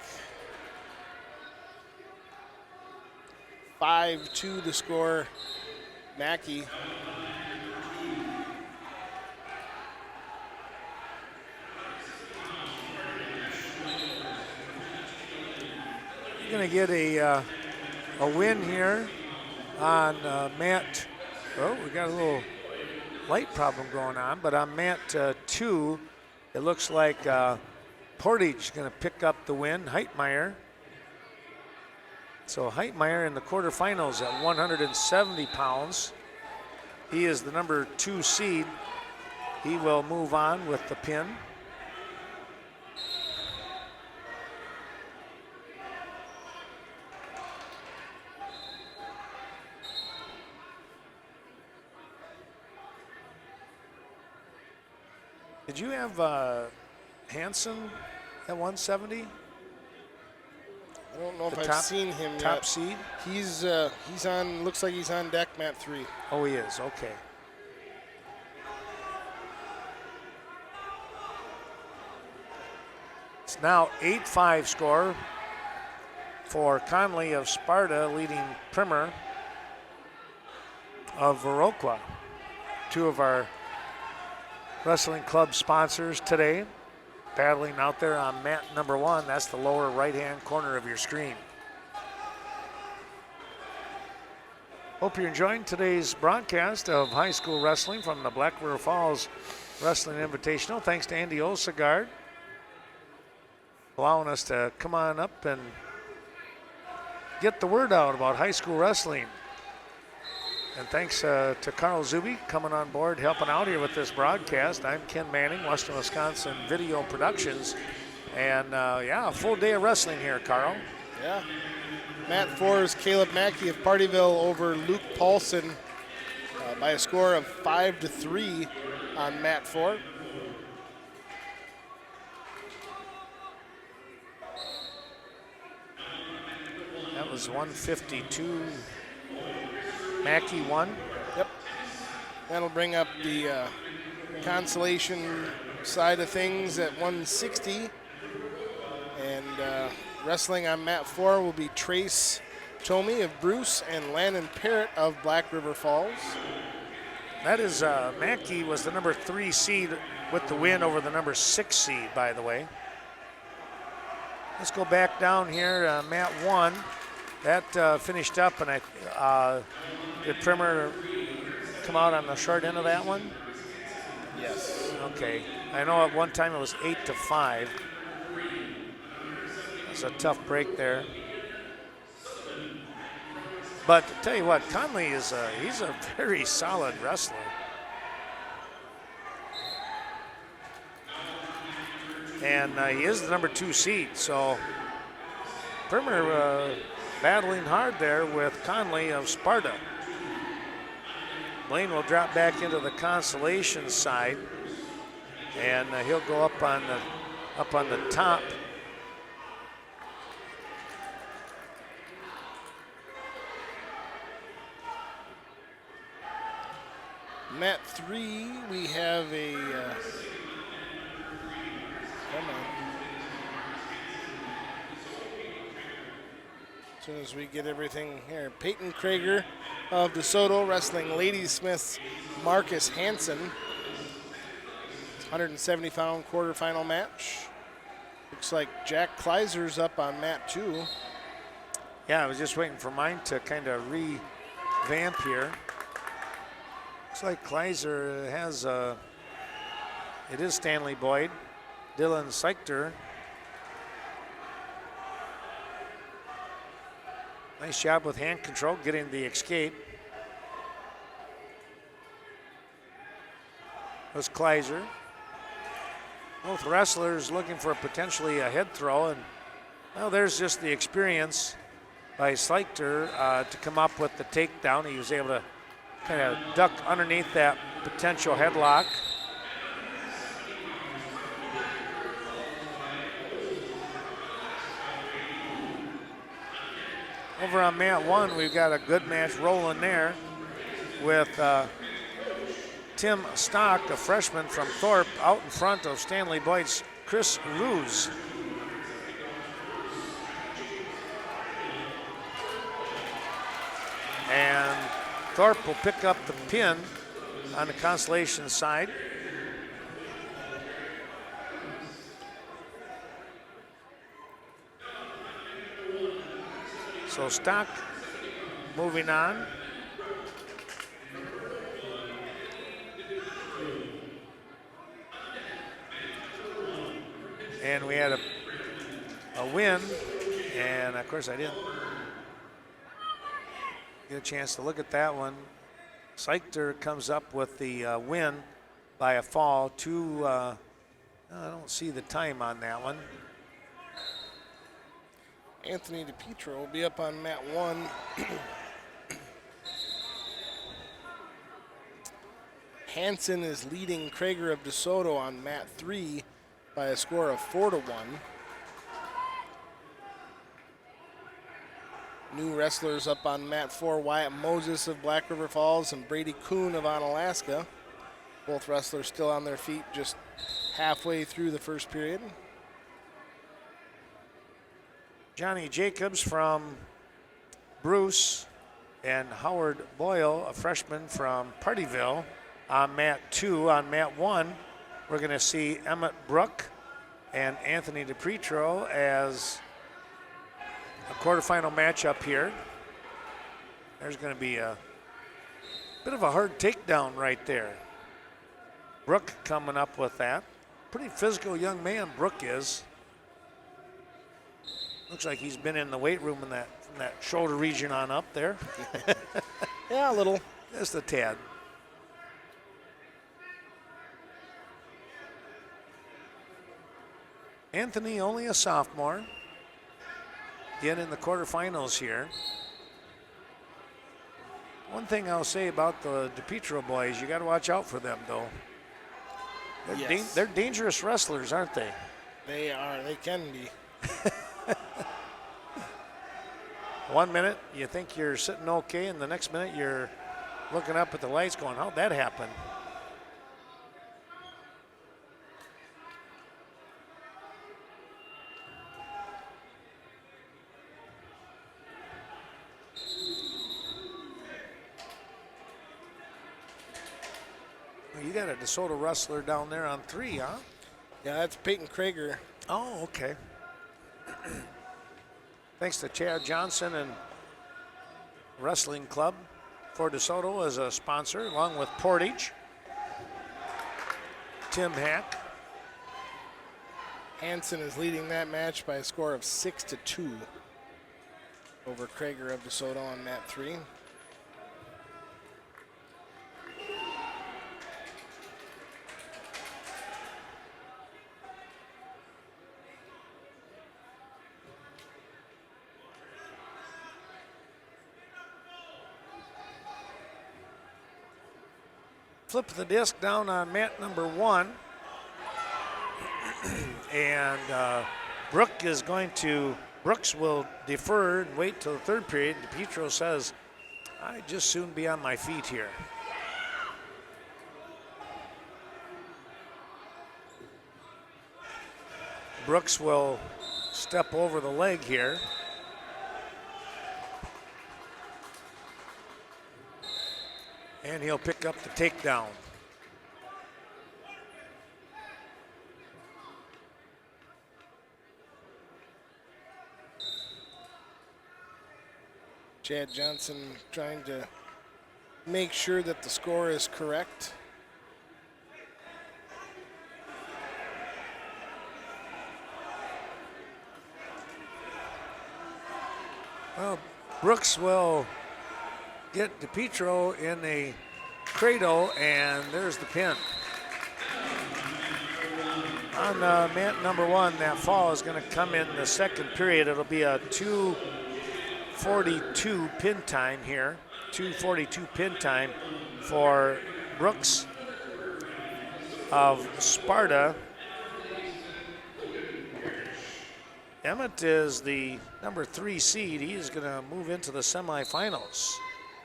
5-2 the score. Mackey. You're going to get a win here on mat. Oh, we got a little light problem going on, but on mat 2, it looks like Portage is going to pick up the win. Heitmeyer. So Heitmeyer in the quarterfinals at 170 pounds. He is the number 2 seed. He will move on with the pin. Did you have Hansen at 170? I don't know if I've seen him yet. Top seed? He's on, looks like he's on deck mat 3. Oh, he is, okay. It's now 8-5 score for Conley of Sparta leading Primer of Viroqua. 2 of our wrestling club sponsors today. Battling out there on mat number 1. That's the lower right-hand corner of your screen. Hope you're enjoying today's broadcast of high school wrestling from the Black River Falls Wrestling Invitational. Thanks to Andy Osegard allowing us to come on up and get the word out about high school wrestling. And thanks to Carl Zuby coming on board, helping out here with this broadcast. I'm Ken Manning, Western Wisconsin Video Productions. And yeah, a full day of wrestling here, Carl. Yeah. Mat 4 is Caleb Mackey of Partyville over Luke Paulson by a score of 5-3 on mat 4. That was 152. Mackey won. Yep. That'll bring up the consolation side of things at 160. And wrestling on mat 4 will be Trace Tomey of Bruce and Landon Parrott of Black River Falls. That is, Mackey was the number 3 seed with the win over the number 6 seed, by the way. Let's go back down here, mat 1. That finished up, and did Primer come out on the short end of that one? Yes. Okay. I know at one time it was 8-5. That's a tough break there. But to tell you what, Conley is he's a very solid wrestler. And he is the number 2 seed, so Primer battling hard there with Conley of Sparta. Blaine will drop back into the consolation side, and he'll go up on the up on the top. Mat 3, we have a, come on. As soon as we get everything here, Peyton Krager of DeSoto wrestling Ladysmith's Marcus Hansen. 170-pound quarterfinal match. Looks like Jack Kleiser's up on mat 2. Yeah, I was just waiting for mine to kind of revamp here. Looks like Kleiser has it is Stanley Boyd, Dylan Seichter. Nice job with hand control, getting the escape. Was Kleiser. Both wrestlers looking for potentially a head throw, and well, there's just the experience by Seichter to come up with the takedown. He was able to kind of duck underneath that potential headlock. Over on mat 1, we've got a good match rolling there with Tim Stock, a freshman from Thorpe, out in front of Stanley Boyd's Chris Ruse. And Thorpe will pick up the pin on the Constellation side. So Stock moving on. And we had a win, and of course I didn't get a chance to look at that one. Seichter comes up with the win by a fall. I don't see the time on that one. Anthony DePietro will be up on mat 1. Hansen is leading Krager of DeSoto on mat 3 by a score of 4-1. New wrestlers up on mat 4, Wyatt Moses of Black River Falls and Brady Kuhn of Onalaska. Both wrestlers still on their feet, just halfway through the first period. Johnny Jacobs from Bruce and Howard Boyle, a freshman from Partyville, on mat 2. On mat 1, we're going to see Emmett Brook and Anthony DePietro as a quarterfinal matchup here. There's going to be a bit of a hard takedown right there. Brook coming up with that. Pretty physical young man, Brook is. Looks like he's been in the weight room from that shoulder region on up there. Yeah, a little. Just a tad. Anthony, only a sophomore. Again in the quarterfinals here. One thing I'll say about the DePietro boys, you got to watch out for them, though. They're dangerous wrestlers, aren't they? They are. They can be. 1 minute you think you're sitting okay, and the next minute you're looking up at the lights going, how'd that happen? You got a DeSoto wrestler down there on 3, huh? Yeah, that's Peyton Krager. Oh, okay. Thanks to Chad Johnson and Wrestling Club for DeSoto as a sponsor, along with Portage, Tim Hack. Hansen is leading that match by a score of 6-2 over Krager of DeSoto on mat 3. Flip the disc down on mat number 1. And Brooks will defer and wait till the third period. DePietro says, I'd just soon be on my feet here. Brooks will step over the leg here. And he'll pick up the takedown. Chad Johnson trying to make sure that the score is correct. Well, Brooks will get DePietro in a cradle, and there's the pin. On mat number 1, that fall is going to come in the second period. It'll be a 2:42 pin time here. 2:42 pin time for Brooks of Sparta. Emmett is the number 3 seed. He is going to move into the semifinals.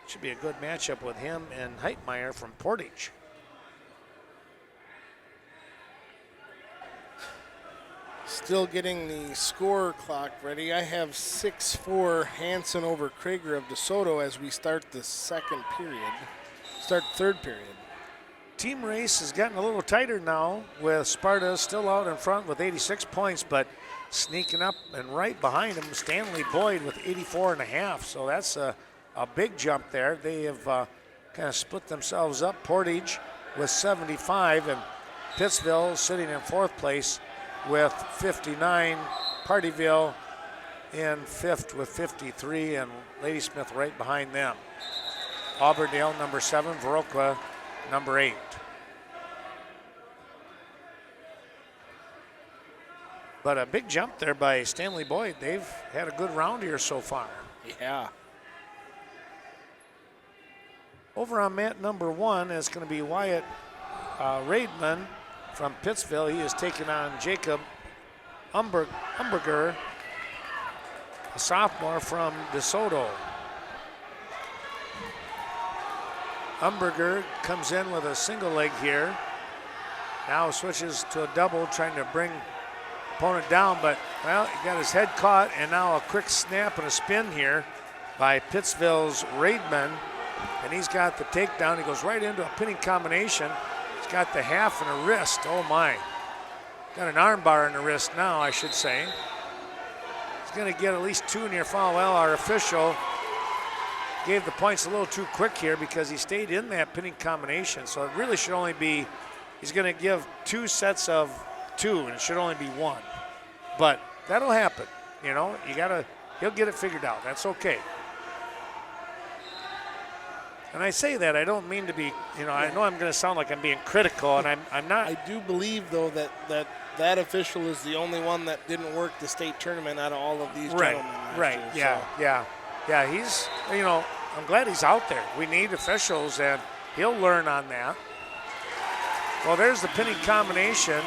Should be a good matchup with him and Heitmeyer from Portage. Still getting the score clock ready. I have 6-4 Hansen over Krager of DeSoto as we start the third period. Team race has gotten a little tighter now with Sparta still out in front with 86 points, but sneaking up and right behind him, Stanley Boyd with 84.5. So that's a big jump there. They have kind of split themselves up. Portage with 75 and Pittsville sitting in 4th place with 59. Partyville in 5th with 53 and Ladysmith right behind them. Auburndale number 7, Viroqua number 8. But a big jump there by Stanley Boyd. They've had a good round here so far. Yeah. Over on mat number 1 is going to be Wyatt Raidman from Pittsville. He is taking on Jacob Umberger, a sophomore from DeSoto. Umberger comes in with a single leg here. Now switches to a double, trying to bring opponent down, but, well, he got his head caught, and now a quick snap and a spin here by Pittsville's Raidman, and he's got the takedown. He goes right into a pinning combination. He's got the half and a wrist. Oh, my. Got an arm bar in the wrist now, I should say. He's going to get at least 2 near foul. Well, our official gave the points a little too quick here because he stayed in that pinning combination, so it really should only be, he's going to give 2 sets of 2, and it should only be 1. But that'll happen, you know. He'll get it figured out. That's okay. And I say that, I don't mean to be, I know I'm going to sound like I'm being critical, and I'm not. I do believe, though, that official is the only one that didn't work the state tournament out of all of these gentlemen. Right, year, yeah. He's, I'm glad he's out there. We need officials, and he'll learn on that. Well, there's the pinning combination.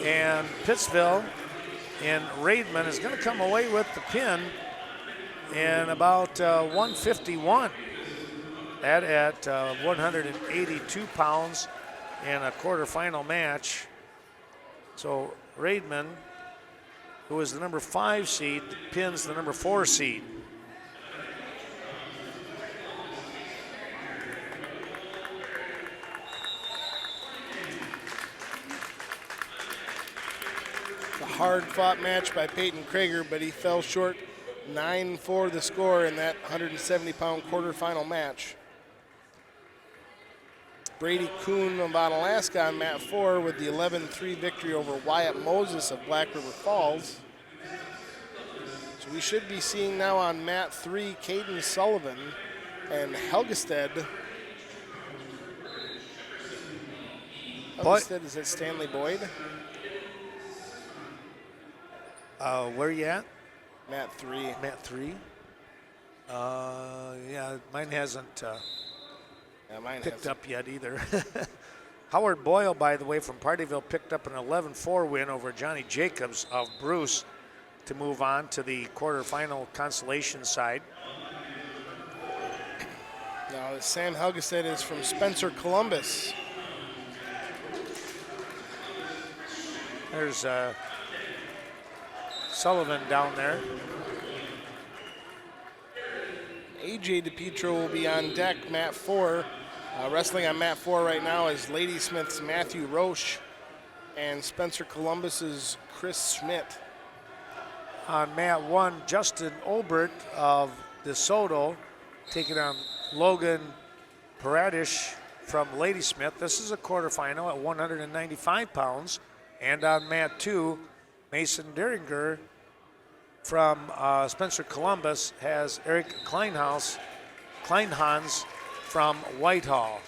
And Pittsville and Raidman is going to come away with the pin in about 151. That at 182 pounds in a quarterfinal match. So Raidman, who is the number 5 seed, pins the number 4 seed. Hard-fought match by Peyton Krager, but he fell short 9-4 the score in that 170-pound quarterfinal match. Brady Kuhn of Onalaska on mat 4 with the 11-3 victory over Wyatt Moses of Black River Falls. So we should be seeing now on mat 3 Caden Sullivan and Helgestead. Helgestead is at Stanley Boyd. Where you at? Mat 3. Mat 3. Yeah, mine hasn't picked up yet either. Howard Boyle, by the way, from Partyville, picked up an 11-4 win over Johnny Jacobs of Bruce to move on to the quarterfinal consolation side. Now, Sam Helgestedt is from Spencer, Columbus. There's Sullivan down there. AJ DePietro will be on deck, mat 4. Wrestling on mat 4 right now is Ladysmith's Matthew Roche and Spencer Columbus's Chris Schmidt. On mat 1, Justin Olbert of DeSoto taking on Logan Paradish from Ladysmith. This is a quarterfinal at 195 pounds. And on mat 2, Mason Deringer from Spencer Columbus has Eric Kleinhans from Whitehall.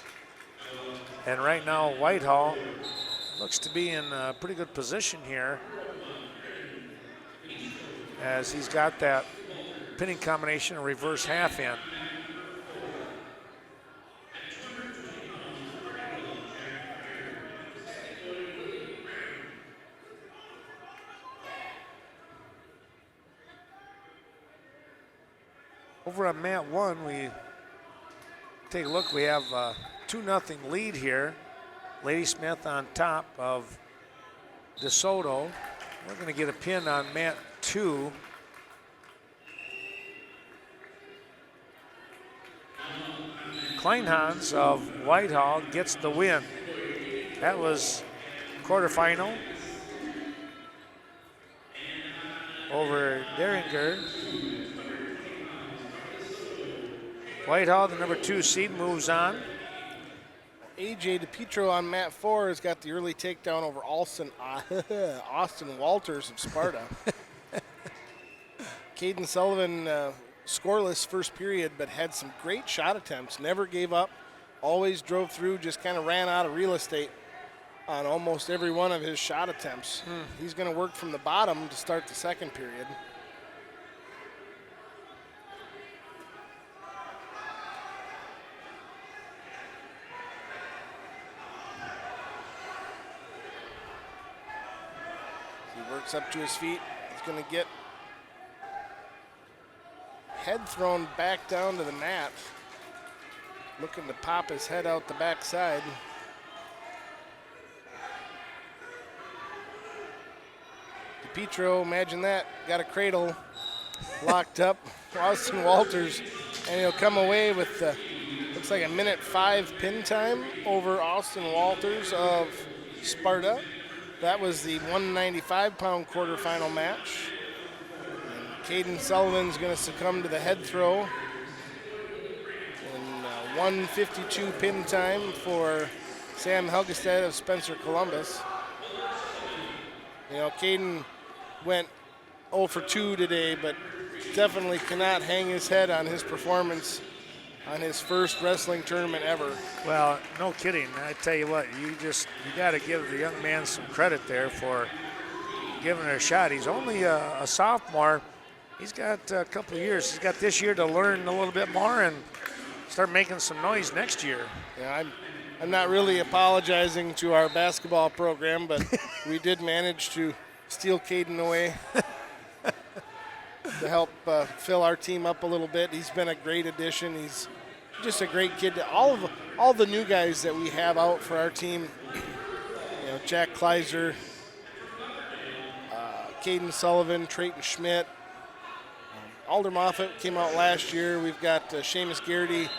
And right now, Whitehall looks to be in a pretty good position here, as he's got that pinning combination and reverse half in. Over on mat 1, we take a look. We have a 2-0 lead here. Ladysmith on top of DeSoto. We're going to get a pin on mat 2. Kleinhans of Whitehall gets the win. That was quarterfinal over Deringer. Whitehall, the number 2 seed, moves on. AJ DePietro on mat 4 has got the early takedown over Austin Walters of Sparta. Caden Sullivan scoreless first period, but had some great shot attempts. Never gave up, always drove through, just kind of ran out of real estate on almost every one of his shot attempts. He's going to work from the bottom to start the second period. Works up to his feet. He's going to get head thrown back down to the mat. Looking to pop his head out the backside. DePietro, imagine that, got a cradle locked up. Austin Walters, and he'll come away with looks like a minute 5 pin time over Austin Walters of Sparta. That was the 195-pound quarterfinal match. And Caden Sullivan's going to succumb to the head throw. And 152 pin time for Sam Helgestedt of Spencer Columbus. You know, Caden went 0 for 2 today, but definitely cannot hang his head on his performance on his first wrestling tournament ever. Well, no kidding. I tell you what, you got to give the young man some credit there for giving it a shot. He's only a sophomore. He's got a couple of years. He's got this year to learn a little bit more and start making some noise next year. Yeah, I'm not really apologizing to our basketball program, but we did manage to steal Caden away to help fill our team up a little bit. He's been a great addition. He's just a great kid. All the new guys that we have out for our team, you know, Jack Kleiser, Caden Sullivan, Trayton Schmidt, Alder Moffett came out last year. We've got Seamus Garrity.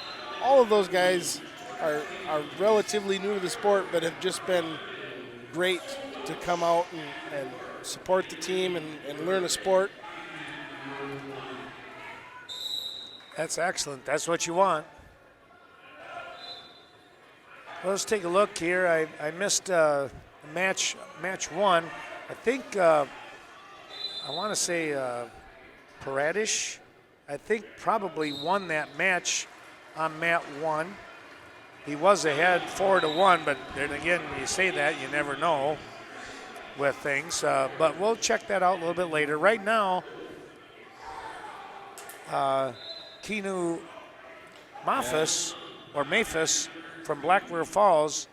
All of those guys are relatively new to the sport, but have just been great to come out and support the team and learn a sport. That's excellent. That's what you want. Well, let's take a look here. I missed match 1. I think I want to say Paradish, I think probably won that match on mat 1. He was ahead 4-1, but then again, you say that, you never know with things. But we'll check that out a little bit later. Right now, Keanu Maphis from Black River Falls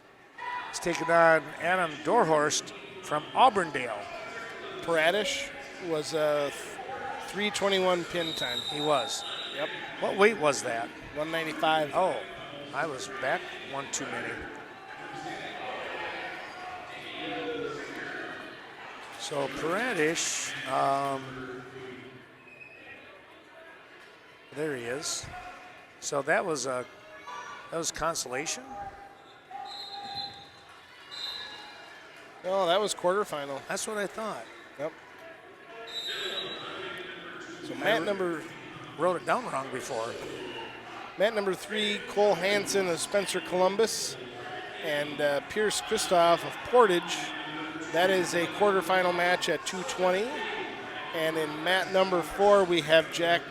is taking on Adam Dorhorst from Auburndale. Paradish was a 3:21 pin time. He was. Yep. What weight was that? 195. Oh, I was back one too many. So Paradish, there he is. So that was consolation. Oh, that was quarterfinal. That's what I thought. Yep. So Matt number Wrote it down wrong before. Matt number 3, Cole Hansen of Spencer Columbus, and Pierce Christoph of Portage. That is a quarterfinal match at 220. And in mat number 4, we have Jack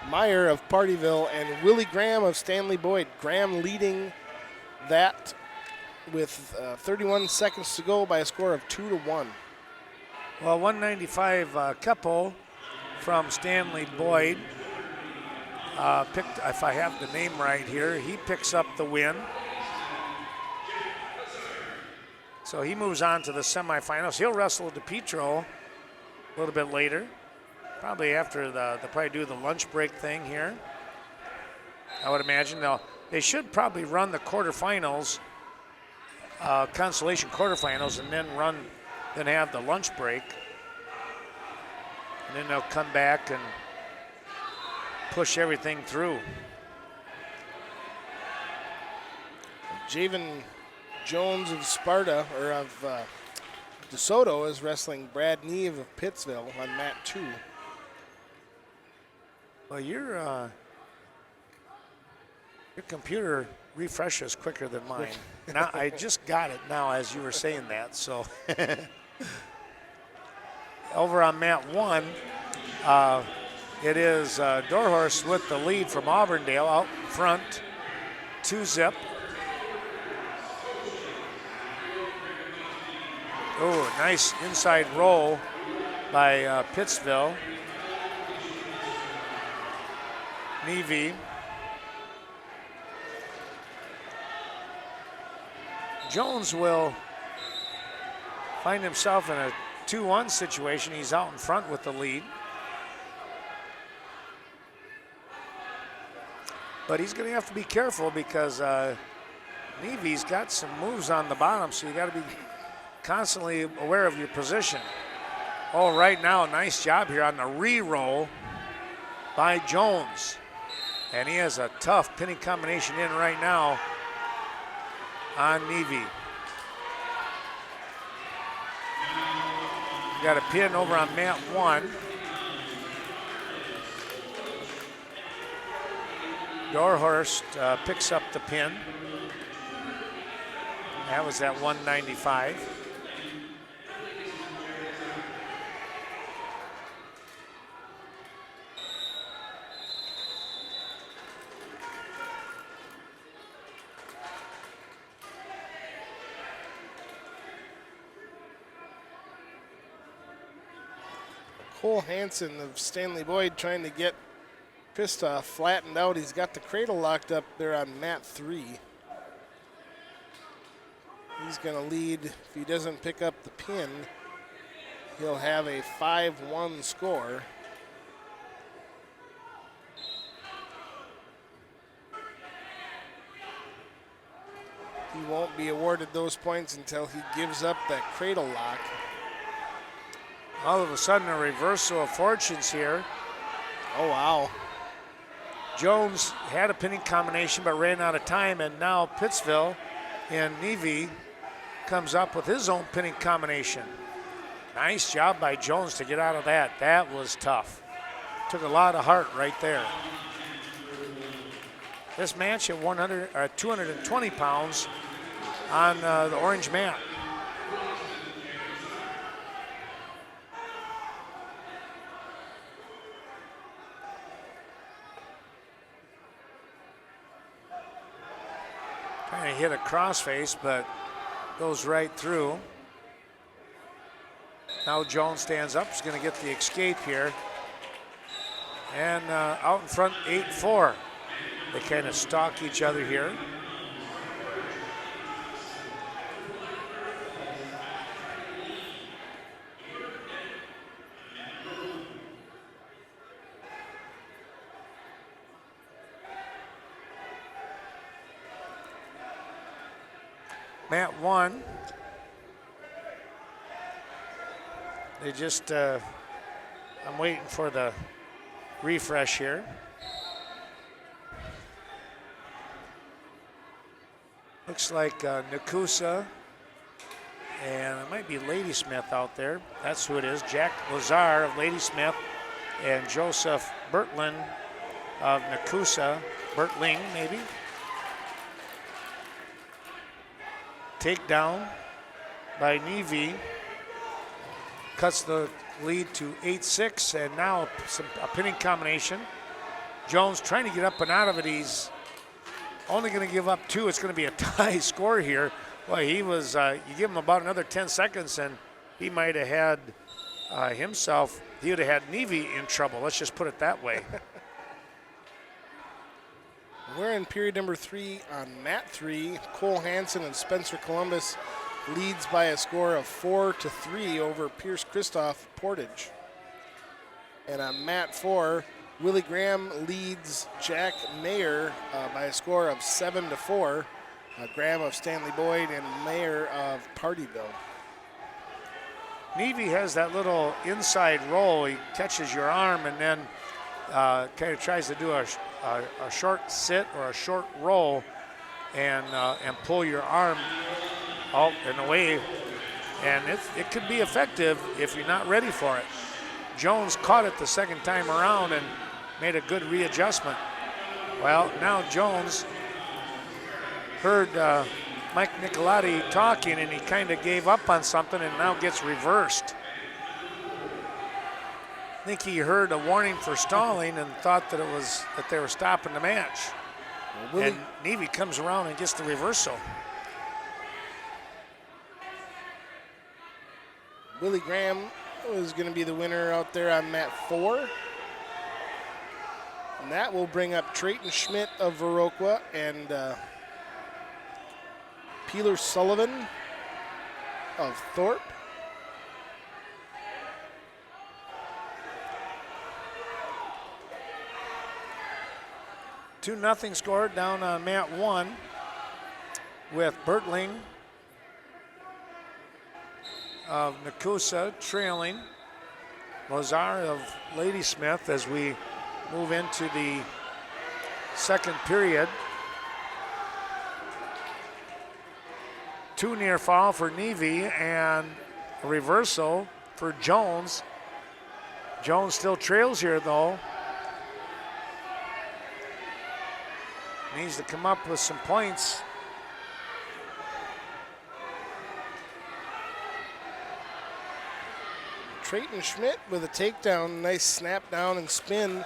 Meyer of Partyville and Willie Graham of Stanley Boyd. Graham leading that with 31 seconds to go by a score of 2-1. Well, 195 Kepo from Stanley Boyd picked, if I have the name right here, he picks up the win. So he moves on to the semifinals. He'll wrestle DePietro a little bit later, probably after they'll probably do the lunch break thing here. I would imagine they should probably run the quarterfinals, consolation quarterfinals, and then have the lunch break. And then they'll come back and push everything through. Javen Jones of Sparta, or of DeSoto, is wrestling Brad Neve of Pittsville on mat 2. Well, your computer refreshes quicker than mine. Now I just got it now as you were saying that. So over on mat 1, it is Dorhorst with the lead from Auburndale out front, 2-zip. Oh, nice inside roll by Pittsville. Neve. Jones will find himself in a 2-1 situation. He's out in front with the lead. But he's going to have to be careful because Neve's got some moves on the bottom, so you got to be constantly aware of your position. Oh, right now, nice job here on the re-roll by Jones. And he has a tough pinning combination in right now on Neve. Got a pin over on mat 1. Dorhorst picks up the pin. That was at 195. Cole Hansen of Stanley Boyd trying to get Christoph flattened out. He's got the cradle locked up there on mat 3. He's going to lead. If he doesn't pick up the pin, he'll have a 5-1 score. He won't be awarded those points until he gives up that cradle lock. All of a sudden, a reversal of fortunes here. Oh, wow. Jones had a pinning combination but ran out of time, and now Pittsville and Neve comes up with his own pinning combination. Nice job by Jones to get out of that. That was tough. Took a lot of heart right there. This match at 220 pounds on the orange mat. Trying to hit a crossface, but goes right through. Now Jones stands up. He's going to get the escape here. And out in front, 8-4. They kind of stalk each other here. Mat 1. They just, I'm waiting for the refresh here. Looks like Nakusa, and it might be Ladysmith out there. That's who it is. Jack Lazar of Ladysmith and Joseph Bertlin of Nakusa. Bertling, maybe. Takedown by Nevi. Cuts the lead to 8-6, and now a pinning combination. Jones trying to get up and out of it. He's only going to give up 2. It's going to be a tie score here. Well, he was, you give him about another 10 seconds, and he might have had himself, he would have had Nevi in trouble. Let's just put it that way. We're in period number 3 on mat 3. Cole Hansen and Spencer Columbus leads by a score of 4-3 over Pierce Christoph Portage. And on mat 4, Willie Graham leads Jack Mayer by a score of 7-4. Graham of Stanley Boyd and Mayer of Partyville. Nevi has that little inside roll. He catches your arm and then kind of tries to do a short sit or a short roll and pull your arm out and away. And it could be effective if you're not ready for it. Jones caught it the second time around and made a good readjustment. Well, now Jones heard Mike Nicolati talking, and he kind of gave up on something and now gets reversed. I think he heard a warning for stalling and thought that it was that they were stopping the match. Well, and Nevi comes around and gets the reversal. Willie Graham is going to be the winner out there on mat 4. And that will bring up Trayton Schmidt of Viroqua and Peeler Sullivan of Thorpe. Two nothing score down on mat 1 with Bertling of Nakusa trailing Lazar of Ladysmith as we move into the second period. 2 near fall for Nevi and a reversal for Jones. Jones still trails here though. Needs to come up with some points. Trayton Schmidt with a takedown, nice snap down and spin.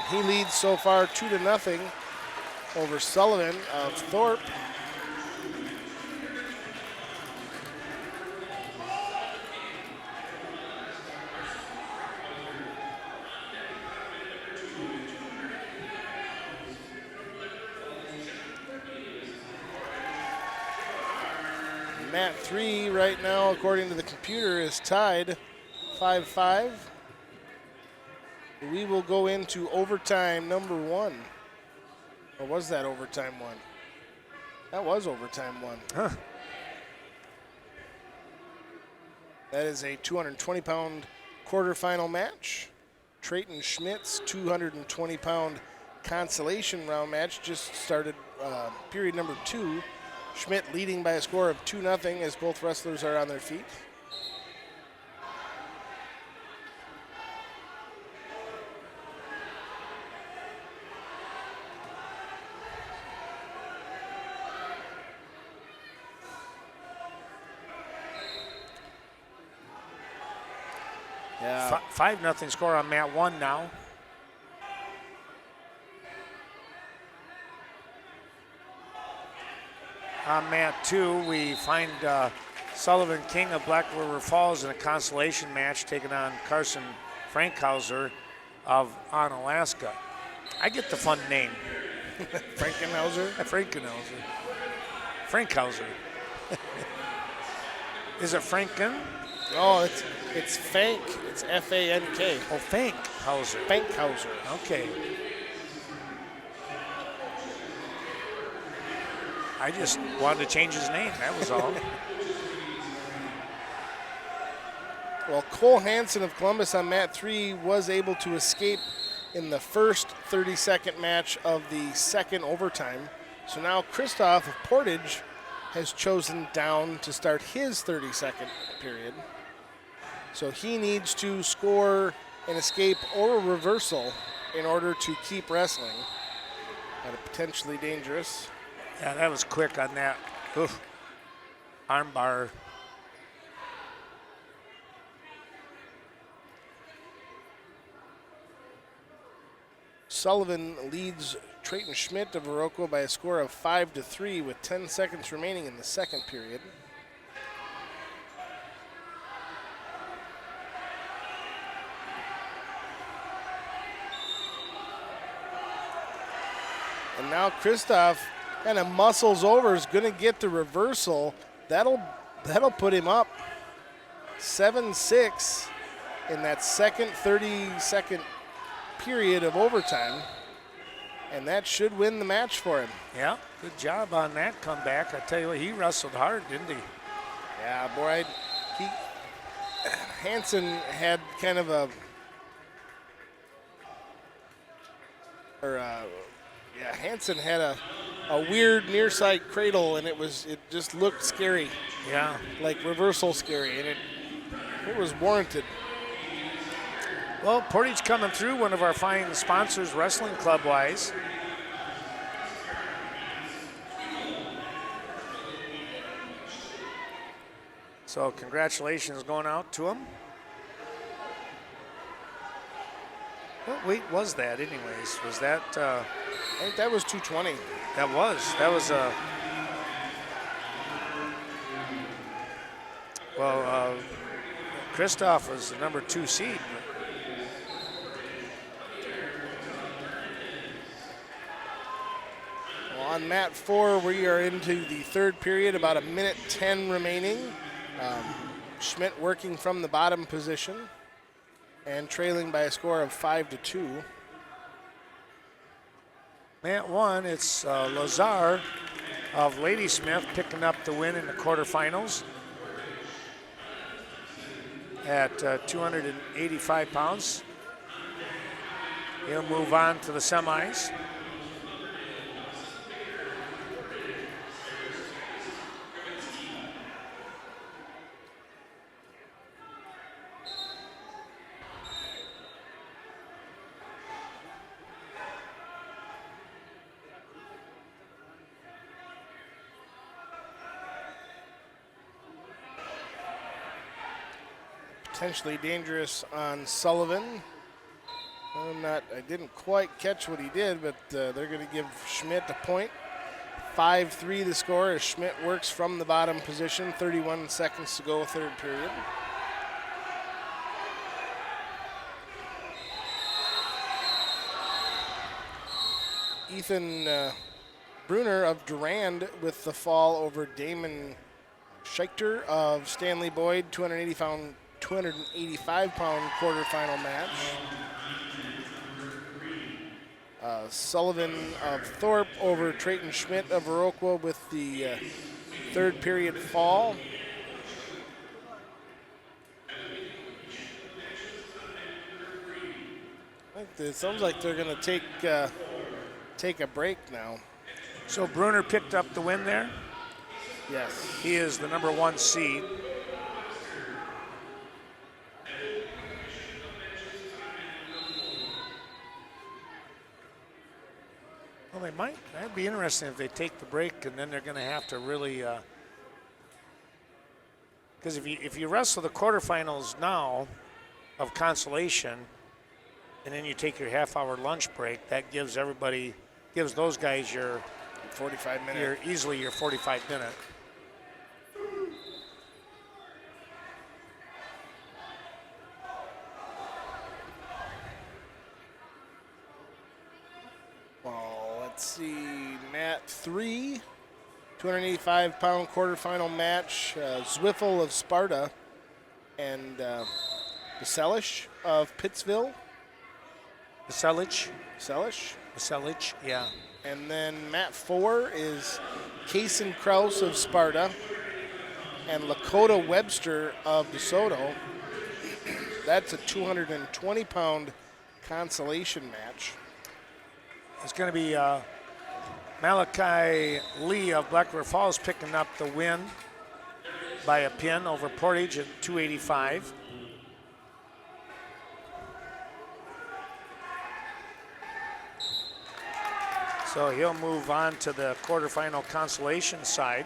He leads so far 2-0 over Sullivan of Thorpe. Mat 3 right now, according to the computer, is tied 5-5. We will go into overtime number 1. Or was that overtime 1? That was overtime 1. Huh. That is a 220-pound quarterfinal match. Trayton Schmidt's 220-pound consolation round match just started period number 2. Schmidt leading by a score of 2-0 as both wrestlers are on their feet. Yeah. 5-0 score on mat 1 now. On mat 2, we find Sullivan King of Black River Falls in a consolation match taking on Carson Frankhauser of Onalaska. I get the fun name. Frankenhauser? Frankhauser. Is it Franken? Oh, it's Fank. It's F-A-N-K. Oh, Fankhauser. Fankhauser. Okay. I just wanted to change his name, that was all. Well, Cole Hansen of Columbus on mat 3 was able to escape in the first 30-second match of the second overtime. So now Christoph of Portage has chosen down to start his 30-second period. So he needs to score an escape or a reversal in order to keep wrestling. That is potentially dangerous. Yeah, that was quick on that. Oof. Arm bar. Sullivan leads Trayton Schmidt of Viroqua by a score of 5-3 with 10 seconds remaining in the second period. And now Christoph kind of muscles over, is going to get the reversal. That'll put him up 7-6 in that second 30-second period of overtime, and that should win the match for him. Yeah, good job on that comeback. I tell you what, he wrestled hard, didn't he? Yeah, boy, Hansen had kind of Hansen had a weird near side cradle, and it just looked scary. Yeah, like reversal scary, and it was warranted. Well, Portage coming through, one of our fine sponsors, Wrestling Club Wise. So congratulations going out to him. What weight was that anyways? Was that? I think that was 220. That was a. Christoph was the number 2 seed. Well, on mat 4, we are into the third period, about 1:10 remaining. Schmidt working from the bottom position and trailing by a score of 5-2. Mat 1, it's Lazar of Ladysmith picking up the win in the quarterfinals at 285 pounds. He'll move on to the semis. Potentially dangerous on Sullivan. I didn't quite catch what he did, but they're going to give Schmidt a point. 5-3 the score as Schmidt works from the bottom position. 31 seconds to go, third period. Ethan Bruner of Durand with the fall over Damon Scheichter of Stanley Boyd, 285-pound quarterfinal match. Sullivan of Thorpe over Trayton Schmidt of Viroqua with the third period fall. I think it sounds like they're going to take a break now. So Bruner picked up the win there. Yes. He is the number 1 seed. Well, they might. That'd be interesting if they take the break, and then they're going to have to really. Because if you wrestle the quarterfinals now of consolation, and then you take your half-hour lunch break, that gives those guys your 45 minute. Easily your 45 minute. Let's see, mat 3, 285-pound quarterfinal match. Zwiffel of Sparta and Baselish of Pittsville. Vasilic. Vasilic. Yeah. And then mat 4 is Kason Kraus of Sparta and Lakota Webster of DeSoto. That's a 220-pound consolation match. It's going to be Malachi Lee of Black River Falls picking up the win by a pin over Portage at 285. So he'll move on to the quarterfinal consolation side.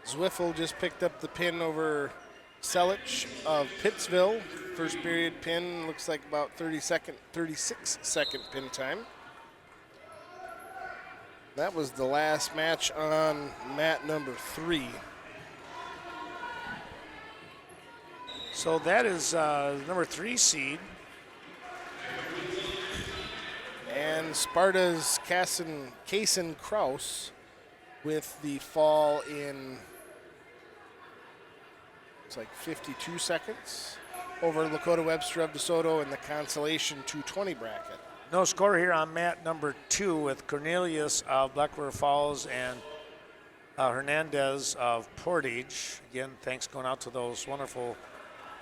Zwiffel just picked up the pin over Selic of Pittsville. First period pin, looks like about 36-second pin time. That was the last match on mat number 3. So that is number 3 seed. And Sparta's Kason Kraus with the fall in, it's like 52 seconds over Lakota Webster of DeSoto in the consolation 220 bracket. No score here on mat number 2 with Cornelius of Black River Falls and Hernandez of Portage. Again, thanks going out to those wonderful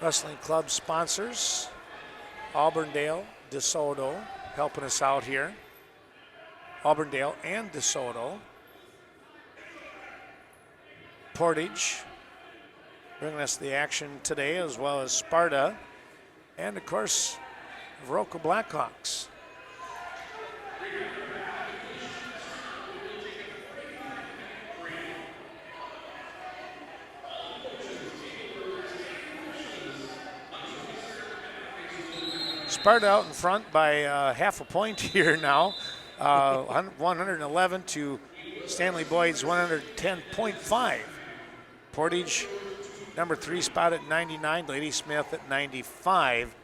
wrestling club sponsors. Auburndale, DeSoto, helping us out here. Auburndale and DeSoto. Portage bringing us the action today, as well as Sparta. And, of course, Viroqua Blackhawks. Sparta out in front by half a point here now. 111 to Stanley Boyd's 110.5. Portage, number 3 spot at 99. Lady Smith at 95.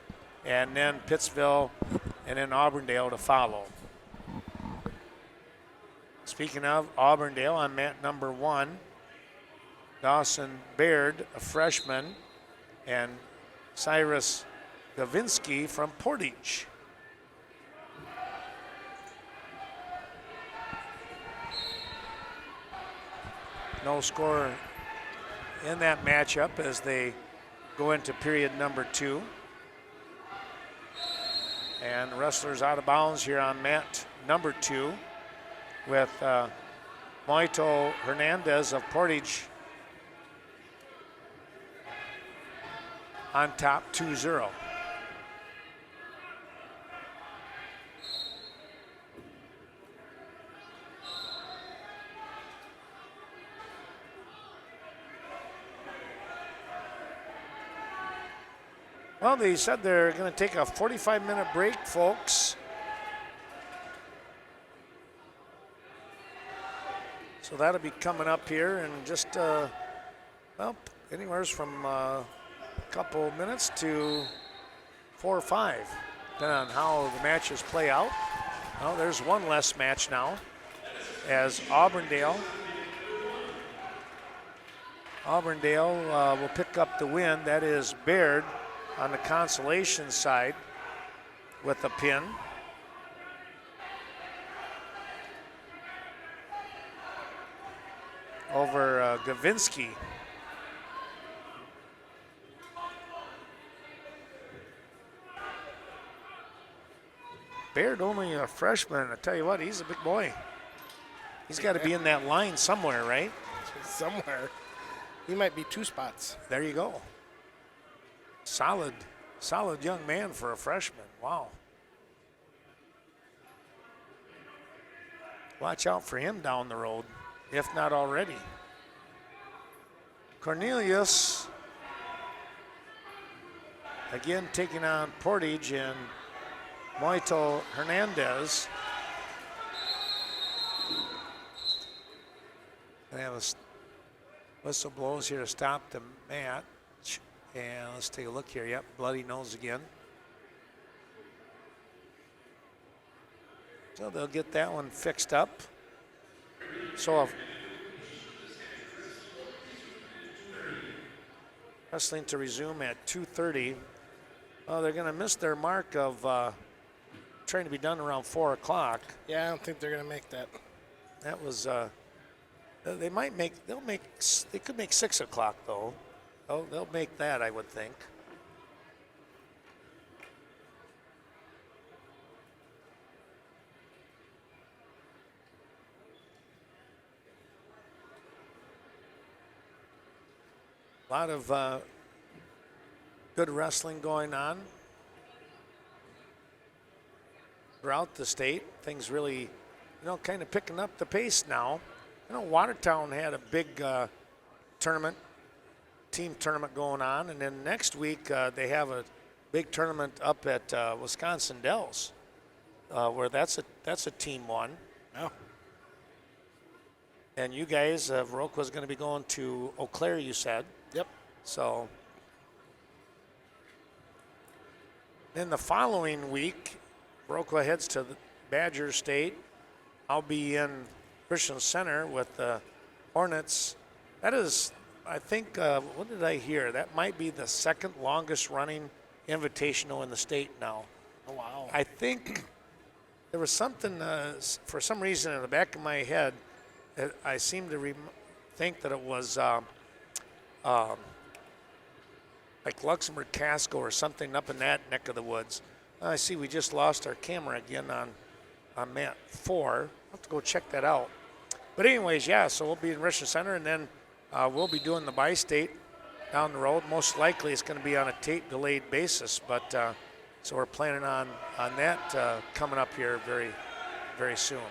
And then Pittsville and then Auburndale to follow. Speaking of Auburndale, on mat number 1, Dawson Baird, a freshman, and Cyrus Gavinsky from Portage. No score in that matchup as they go into period number 2. And wrestlers out of bounds here on mat number 2 with Moito Hernandez of Portage on top 2-0. Well, they said they're going to take a 45-minute break, folks. So that'll be coming up here in just, well, anywhere from a couple minutes to 4 or 5, depending on how the matches play out. Well, there's one less match now as Auburndale will pick up the win. That is Baird on the consolation side with a pin. Over Gavinsky. Baird only a freshman. I tell you what, he's a big boy. He's got to be in that line somewhere, right? Somewhere. He might be 2 spots. There you go. Solid young man for a freshman. Wow. Watch out for him down the road, if not already. Cornelius, again taking on Portage and Moito Hernandez. They have a whistle blows here to stop the match. And let's take a look here. Yep, bloody nose again. So they'll get that one fixed up. So wrestling to resume at 2:30. Oh, they're going to miss their mark of trying to be done around 4 o'clock. Yeah, I don't think they're going to make that. That was, they could make 6 o'clock though. They'll make that, I would think. A lot of good wrestling going on throughout the state. Things really, kind of picking up the pace now. Watertown had a big team tournament going on, and then next week they have a big tournament up at Wisconsin Dells, where that's a team one. Oh. And you guys, Viroqua is going to be going to Eau Claire, you said. Yep. So then the following week, Viroqua heads to the Badger State. I'll be in Christian Center with the Hornets. That is, I think, what did I hear? That might be the second longest running invitational in the state now. Oh, wow. I think there was something, for some reason in the back of my head, I seem to think that it was like Luxembourg Casco or something up in that neck of the woods. I see we just lost our camera again on mat 4. I'll have to go check that out. But anyways, yeah, so we'll be in Richmond Center, and then we'll be doing the bi-state down the road. Most likely it's going to be on a tape-delayed basis, but so we're planning on that coming up here very, very soon.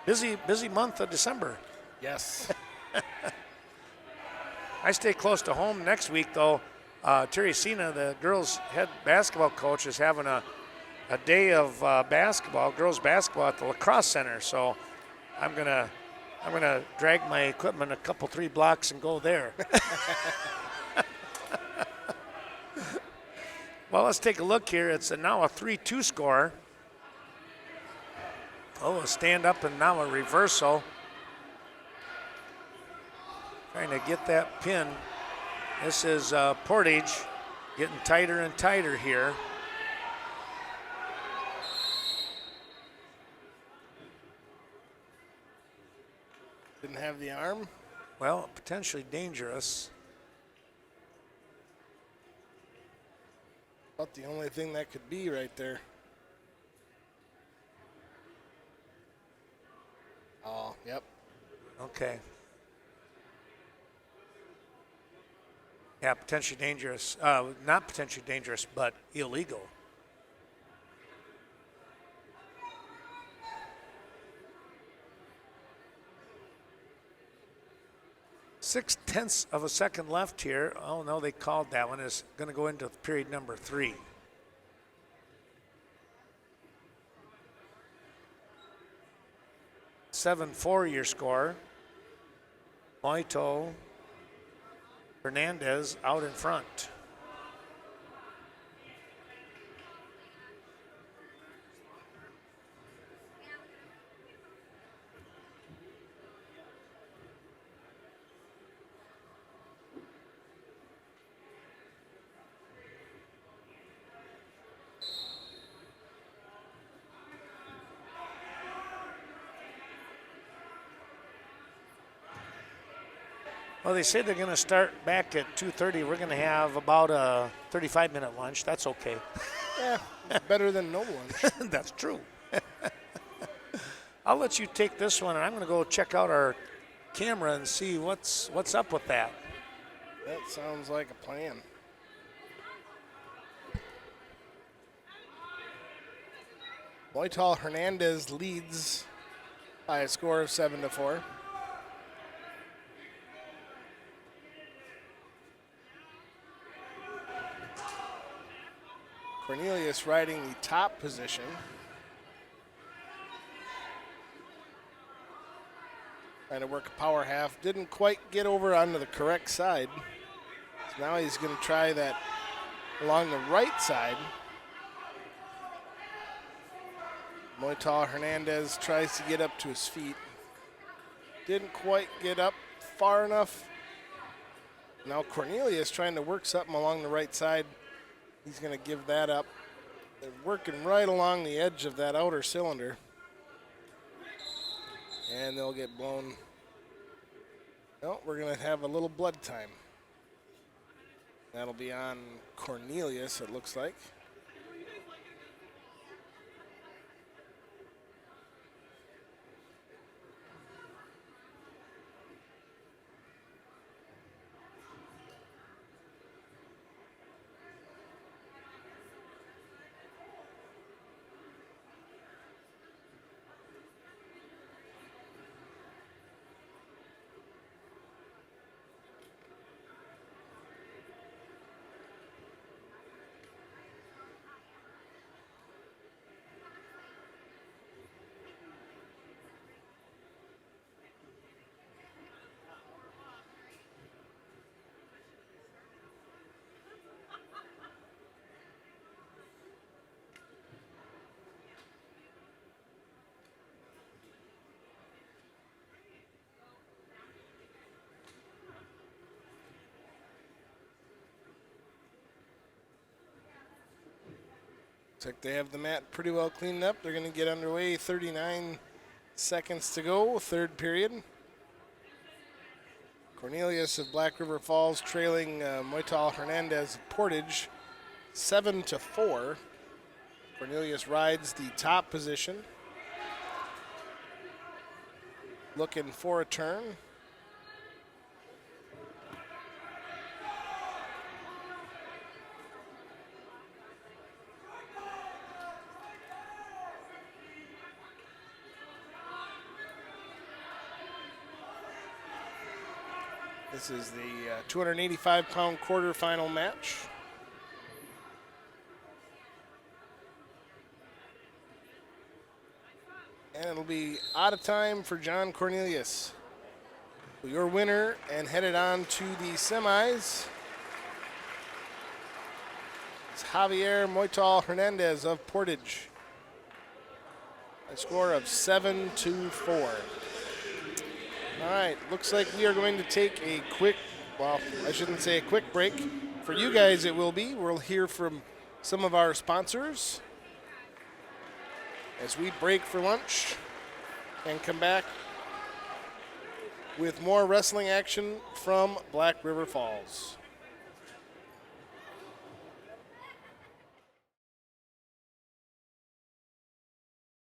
Busy month of December. Yes. I stay close to home next week, though. Terry Sina, the girls' head basketball coach, is having a day of girls basketball at the lacrosse center. So I'm gonna drag my equipment a couple 3 blocks and go there. Well, let's take a look here. It's now a 3-2 score. Oh, a stand up and now a reversal. Trying to get that pin. This is Portage getting tighter and tighter here. Didn't have the arm. Well, potentially dangerous. About the only thing that could be right there. Oh, yep. Okay. Yeah, potentially dangerous. Not potentially dangerous, but illegal. Six-tenths of a second left here. Oh, no, they called that one. It's going to go into period number 3. (7-4) your score. Moito Hernandez out in front. Well, they say they're going to start back at 2:30. We're going to have about a 35-minute lunch. That's okay. Yeah, better than no lunch. That's true. I'll let you take this one, and I'm going to go check out our camera and see what's up with that. That sounds like a plan. Moital Hernandez leads by a score of 7-4. Cornelius riding the top position. Trying to work a power half. Didn't quite get over onto the correct side. So now he's going to try that along the right side. Moital Hernandez tries to get up to his feet. Didn't quite get up far enough. Now Cornelius trying to work something along the right side. He's going to give that up. They're working right along the edge of that outer cylinder. And they'll get blown. No, we're going to have a little blood time. That'll be on Cornelius, it looks like. Looks like they have the mat pretty well cleaned up. They're going to get underway. 39 seconds to go, third period. Cornelius of Black River Falls trailing Moital Hernandez of Portage 7-4. Cornelius rides the top position. Looking for a turn. This is the 285-pound quarterfinal match. And it'll be out of time for John Cornelius. Your winner and headed on to the semis is Javier Moital Hernandez of Portage. A score of 7-4. All right, looks like we are going to take a quick, well, I shouldn't say a quick break. For you guys, it will be. We'll hear from some of our sponsors as we break for lunch and come back with more wrestling action from Black River Falls.